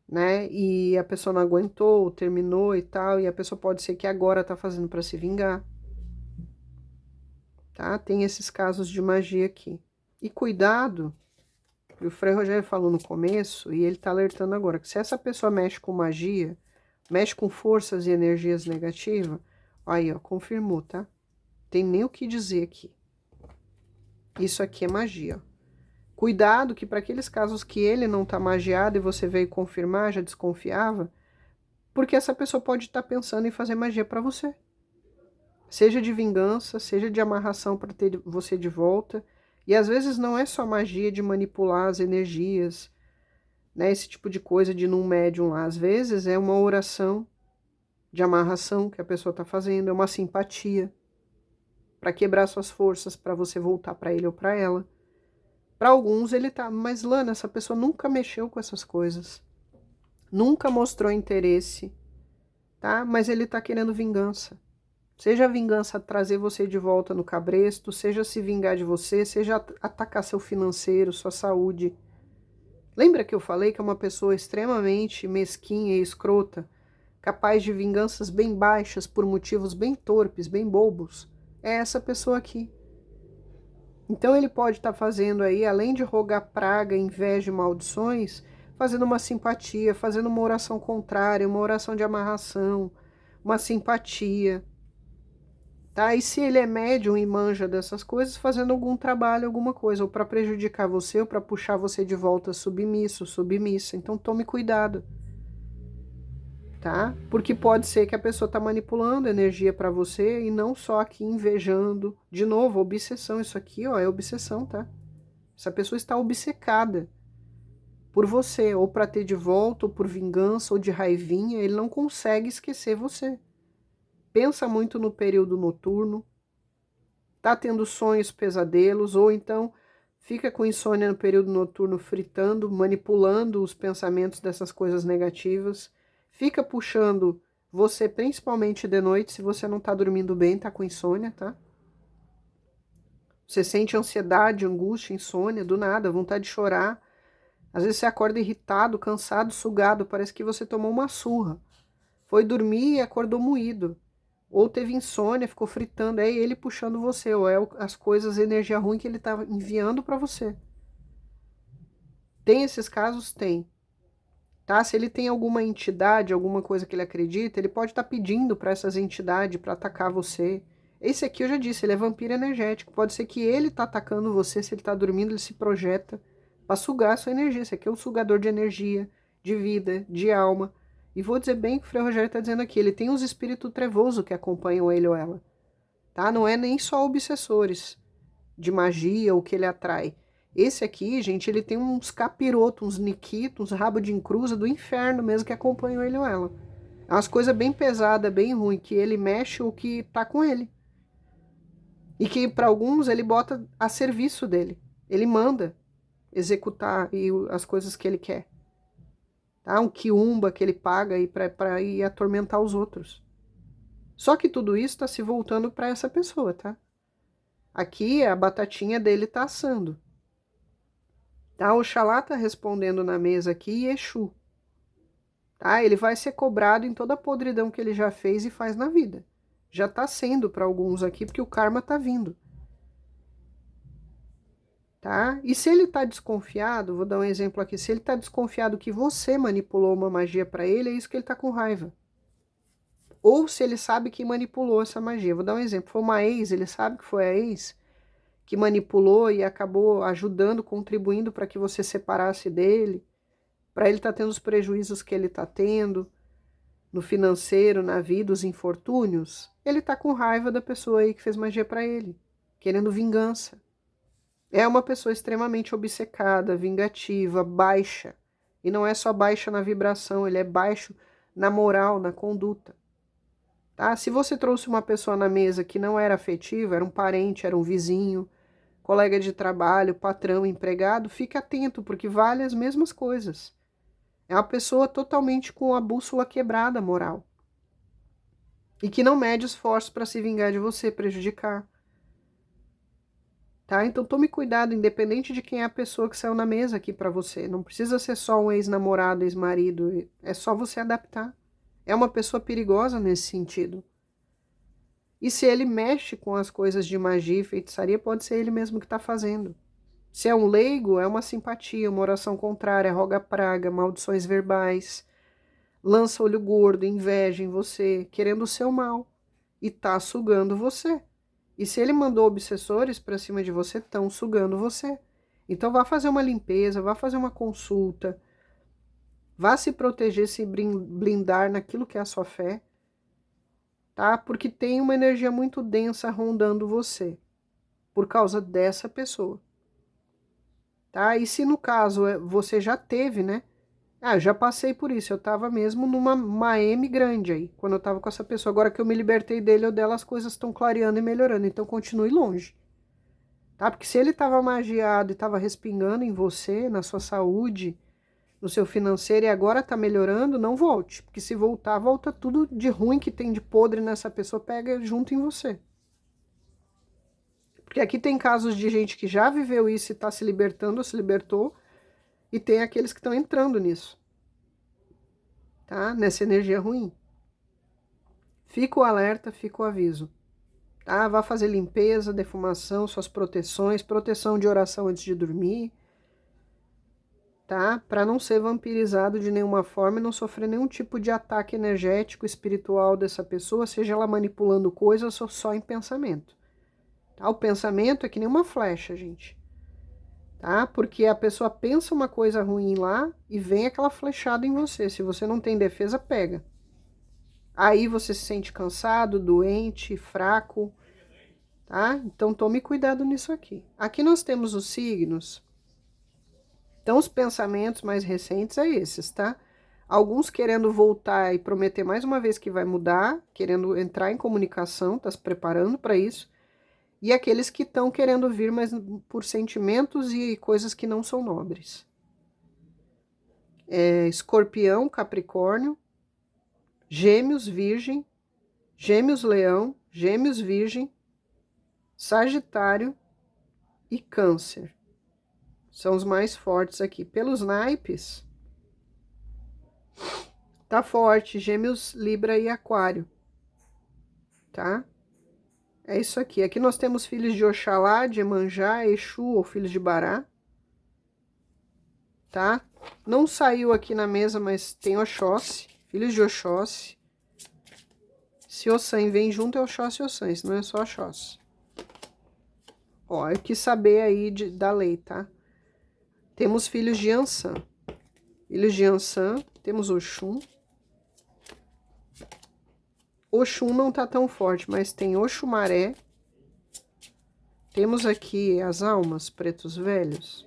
né? E a pessoa não aguentou, terminou e tal, e a pessoa pode ser que agora tá fazendo para se vingar, tá? Tem esses casos de magia aqui. E cuidado, o Frei Rogério falou no começo, e ele tá alertando agora, que se essa pessoa mexe com magia, mexe com forças e energias negativas, aí, ó, confirmou, tá? Tem nem o que dizer aqui. Isso aqui é magia, ó. Cuidado que para aqueles casos que ele não tá magiado e você veio confirmar, já desconfiava, porque essa pessoa pode estar pensando em fazer magia para você. Seja de vingança, seja de amarração para ter você de volta. E às vezes não é só magia de manipular as energias, né? Esse tipo de coisa de num médium lá. Às vezes é uma oração de amarração que a pessoa está fazendo, é uma simpatia para quebrar suas forças, para você voltar para ele ou para ela. Para alguns ele tá, mas Lana, essa pessoa nunca mexeu com essas coisas. Nunca mostrou interesse, tá? Mas ele tá querendo vingança. Seja a vingança trazer você de volta no cabresto, seja se vingar de você, seja atacar seu financeiro, sua saúde. Lembra que eu falei que é uma pessoa extremamente mesquinha e escrota, capaz de vinganças bem baixas por motivos bem torpes, bem bobos? É essa pessoa aqui. Então ele pode estar fazendo aí, além de rogar praga, inveja e maldições, fazendo uma simpatia, fazendo uma oração contrária, uma oração de amarração, uma simpatia, tá? E se ele é médium e manja dessas coisas, fazendo algum trabalho, alguma coisa, ou para prejudicar você, ou para puxar você de volta submisso, submissa. Então tome cuidado, tá? Porque pode ser que a pessoa tá manipulando energia para você e não só aqui invejando. De novo, obsessão, isso aqui, ó, é obsessão, tá? Essa pessoa está obcecada por você, ou para ter de volta, ou por vingança, ou de raivinha, ele não consegue esquecer você. Pensa muito no período noturno, tá tendo sonhos, pesadelos, ou então fica com insônia no período noturno, fritando, manipulando os pensamentos dessas coisas negativas, fica puxando você, principalmente de noite, se você não tá dormindo bem, tá com insônia, tá? Você sente ansiedade, angústia, insônia, do nada, vontade de chorar. Às vezes você acorda irritado, cansado, sugado, parece que você tomou uma surra. Foi dormir e acordou moído. Ou teve insônia, ficou fritando, é ele puxando você, ou é as coisas, energia ruim que ele tá enviando para você. Tem esses casos? Tem. Tá? Se ele tem alguma entidade, alguma coisa que ele acredita, ele pode estar pedindo para essas entidades para atacar você. Esse aqui eu já disse, ele é vampiro energético. Pode ser que ele tá atacando você, se ele tá dormindo, ele se projeta para sugar a sua energia. Esse aqui é um sugador de energia, de vida, de alma. E vou dizer bem que o Frei Rogério está dizendo aqui, ele tem uns espíritos trevosos que acompanham ele ou ela. Tá? Não é nem só obsessores de magia ou que ele atrai. Esse aqui, gente, ele tem uns capirotos, uns niquitos, uns rabo de encruza do inferno mesmo que acompanham ele ou ela. É umas coisas bem pesadas, bem ruins, que ele mexe ou que tá com ele. E que para alguns ele bota a serviço dele. Ele manda executar as coisas que ele quer. Tá? Um quiumba que ele paga para ir atormentar os outros. Só que tudo isso está se voltando para essa pessoa, tá? Aqui a batatinha dele tá assando. Tá? Oxalá tá respondendo na mesa aqui e Exu. Tá? Ele vai ser cobrado em toda a podridão que ele já fez e faz na vida. Já tá sendo para alguns aqui, porque o karma tá vindo. Tá? E se ele tá desconfiado, vou dar um exemplo aqui, se ele tá desconfiado que você manipulou uma magia para ele, é isso que ele tá com raiva. Ou se ele sabe que manipulou essa magia. Vou dar um exemplo, foi uma ex, ele sabe que foi a ex que manipulou e acabou ajudando, contribuindo para que você separasse dele, para ele estar tendo os prejuízos que ele está tendo no financeiro, na vida, os infortúnios, ele está com raiva da pessoa aí que fez magia para ele, querendo vingança. É uma pessoa extremamente obcecada, vingativa, baixa. E não é só baixa na vibração, ele é baixo na moral, na conduta. Tá? Se você trouxe uma pessoa na mesa que não era afetiva, era um parente, era um vizinho, colega de trabalho, patrão, empregado, fique atento, porque vale as mesmas coisas. É uma pessoa totalmente com a bússola quebrada moral. E que não mede esforço para se vingar de você, prejudicar. Tá? Então tome cuidado, independente de quem é a pessoa que saiu na mesa aqui para você. Não precisa ser só um ex-namorado, ex-marido. É só você adaptar. É uma pessoa perigosa nesse sentido. E se ele mexe com as coisas de magia e feitiçaria, pode ser ele mesmo que está fazendo. Se é um leigo, é uma simpatia, uma oração contrária, roga praga, maldições verbais, lança olho gordo, inveja em você, querendo o seu mal. E tá sugando você. E se ele mandou obsessores para cima de você, estão sugando você. Então vá fazer uma limpeza, vá fazer uma consulta, vá se proteger, se blindar naquilo que é a sua fé, tá? Porque tem uma energia muito densa rondando você, por causa dessa pessoa, tá? E se no caso você já teve, né? Ah, eu já passei por isso, eu tava mesmo numa M grande aí, quando eu tava com essa pessoa. Agora que eu me libertei dele ou dela, as coisas estão clareando e melhorando, então continue longe, tá? Porque se ele tava magiado e tava respingando em você, na sua saúde, no seu financeiro e agora tá melhorando, não volte. Porque se voltar, volta tudo de ruim que tem de podre nessa pessoa, pega junto em você. Porque aqui tem casos de gente que já viveu isso e tá se libertando ou se libertou, e tem aqueles que estão entrando nisso, tá? Nessa energia ruim. Fica o alerta, fica o aviso. Tá? Vá fazer limpeza, defumação, suas proteções, proteção de oração antes de dormir, tá? Para não ser vampirizado de nenhuma forma e não sofrer nenhum tipo de ataque energético, espiritual dessa pessoa, seja ela manipulando coisas ou só em pensamento. Tá? O pensamento é que nem uma flecha, gente. Tá? Porque a pessoa pensa uma coisa ruim lá e vem aquela flechada em você. Se você não tem defesa, pega. Aí você se sente cansado, doente, fraco, tá? Então tome cuidado nisso aqui. Aqui nós temos os signos. Então, os pensamentos mais recentes é esses, tá? Alguns querendo voltar e prometer mais uma vez que vai mudar, querendo entrar em comunicação, tá se preparando para isso. E aqueles que estão querendo vir, mas por sentimentos e coisas que não são nobres. Escorpião, Capricórnio, Gêmeos, Virgem, Gêmeos, Leão, Gêmeos, Virgem, Sagitário e Câncer. São os mais fortes aqui. Pelos naipes, tá forte, Gêmeos, Libra e Aquário, tá? É isso aqui. Aqui nós temos filhos de Oxalá, de Emanjá, Exu ou filhos de Bará, tá? Não saiu aqui na mesa, mas tem Oxóssi, filhos de Oxóssi. Se Ossan vem junto é Oxóssi e Ossan, senão é só Oxóssi. Ó, eu quis saber aí da lei, tá? Temos filhos de Ansan. Filhos de Ansan, temos Oxum. Oxum não tá tão forte, mas tem Oxumaré. Temos aqui as almas, pretos velhos.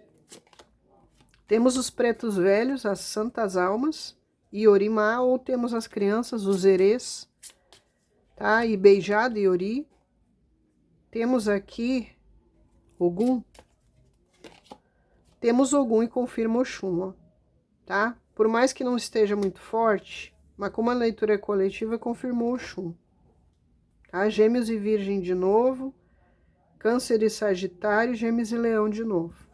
Temos os pretos velhos, as santas almas, Iorimá, ou temos as crianças, os erês, tá? E Beijado, Iori. Temos aqui Ogum. Temos Ogum e confirma Oxum, ó, tá? Por mais que não esteja muito forte, mas como a leitura é coletiva, confirmou Oxum. Tá? Gêmeos e Virgem de novo. Câncer e Sagitário, Gêmeos e Leão de novo.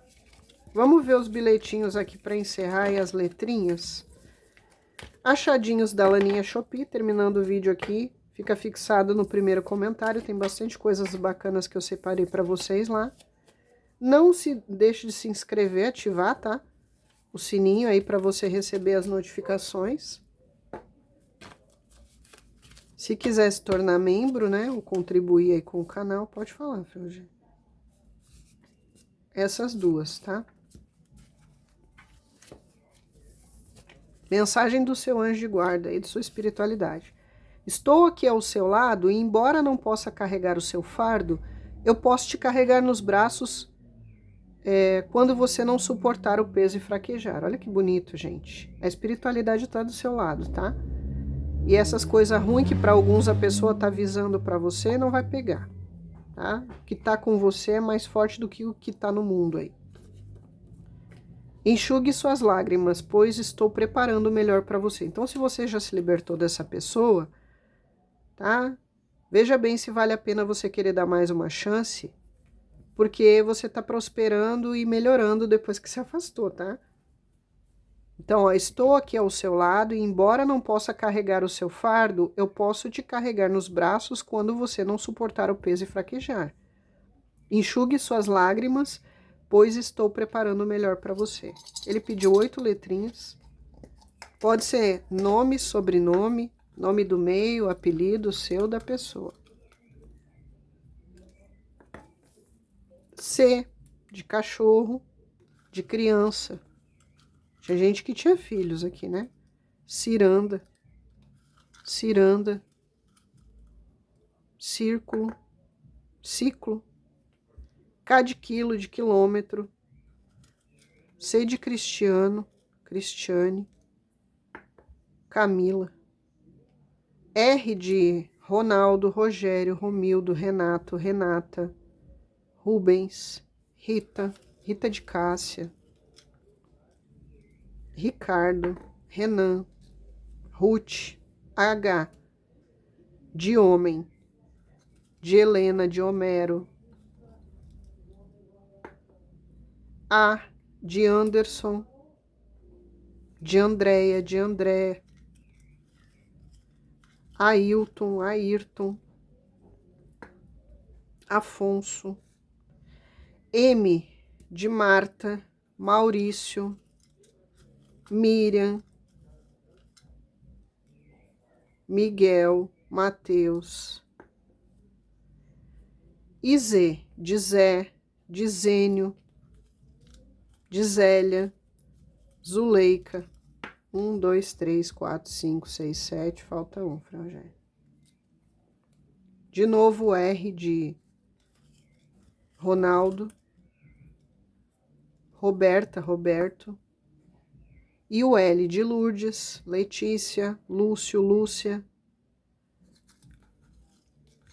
Vamos ver os bilhetinhos aqui para encerrar e as letrinhas. Achadinhos da Laninha Shopee, terminando o vídeo aqui. Fica fixado no primeiro comentário, tem bastante coisas bacanas que eu separei para vocês lá. Não se deixe de se inscrever, ativar, tá? O sininho aí para você receber as notificações. Se quiser se tornar membro, né, ou contribuir aí com o canal, pode falar, Ferrugem. Essas duas, tá? Mensagem do seu anjo de guarda e de sua espiritualidade. Estou aqui ao seu lado e, embora não possa carregar o seu fardo, eu posso te carregar nos braços quando você não suportar o peso e fraquejar. Olha que bonito, gente. A espiritualidade está do seu lado, tá? E essas coisas ruins que para alguns a pessoa tá visando para você não vai pegar, tá? O que tá com você é mais forte do que o que tá no mundo aí. Enxugue suas lágrimas, pois estou preparando o melhor para você. Então, se você já se libertou dessa pessoa, tá? Veja bem se vale a pena você querer dar mais uma chance, porque você tá prosperando e melhorando depois que se afastou, tá? Então, ó, estou aqui ao seu lado e, embora não possa carregar o seu fardo, eu posso te carregar nos braços quando você não suportar o peso e fraquejar. Enxugue suas lágrimas, pois estou preparando o melhor para você. Ele pediu 8 letrinhas. Pode ser nome, sobrenome, nome do meio, apelido seu da pessoa. C, de cachorro, de criança. Tinha gente que tinha filhos aqui, né? Ciranda, ciranda, círculo, ciclo. K de quilo, de quilômetro. C de Cristiano, Cristiane. Camila. R de Ronaldo, Rogério, Romildo, Renato, Renata. Rubens, Rita, Rita de Cássia. Ricardo, Renan. Ruth. H de homem. De Helena, de Homero. A de Anderson, de Andréia, de André, Ailton, Ayrton, Afonso, M de Marta, Maurício, Miriam, Miguel, Mateus, e Z de Zé, de Zênio, de Zélia, Zuleika. 1, 2, 3, 4, 5, 6, 7. Falta um, Frangé. De novo, o R de Ronaldo. Roberta, Roberto. E o L de Lourdes, Letícia, Lúcio, Lúcia.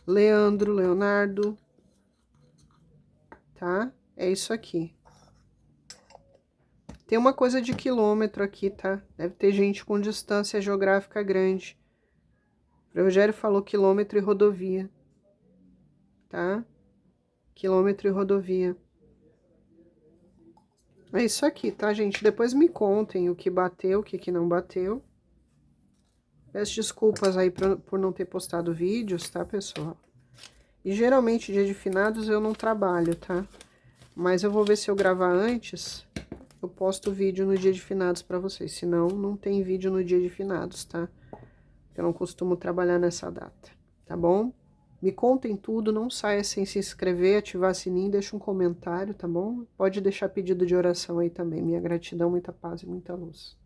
Leandro, Leonardo. tá? É isso aqui. Tem uma coisa de quilômetro aqui, tá? Deve ter gente com distância geográfica grande. O Rogério falou quilômetro e rodovia, tá? Quilômetro e rodovia. É isso aqui, tá, gente? Depois me contem o que bateu, o que não bateu. Peço desculpas aí por não ter postado vídeos, tá, pessoal? E geralmente dia de finados eu não trabalho, tá? Mas eu vou ver se eu gravar antes, eu posto vídeo no dia de finados pra vocês. Senão, não tem vídeo no dia de finados, tá? Eu não costumo trabalhar nessa data, tá bom? Me contem tudo, não saia sem se inscrever, ativar sininho, deixa um comentário, tá bom? Pode deixar pedido de oração aí também. Minha gratidão, muita paz e muita luz.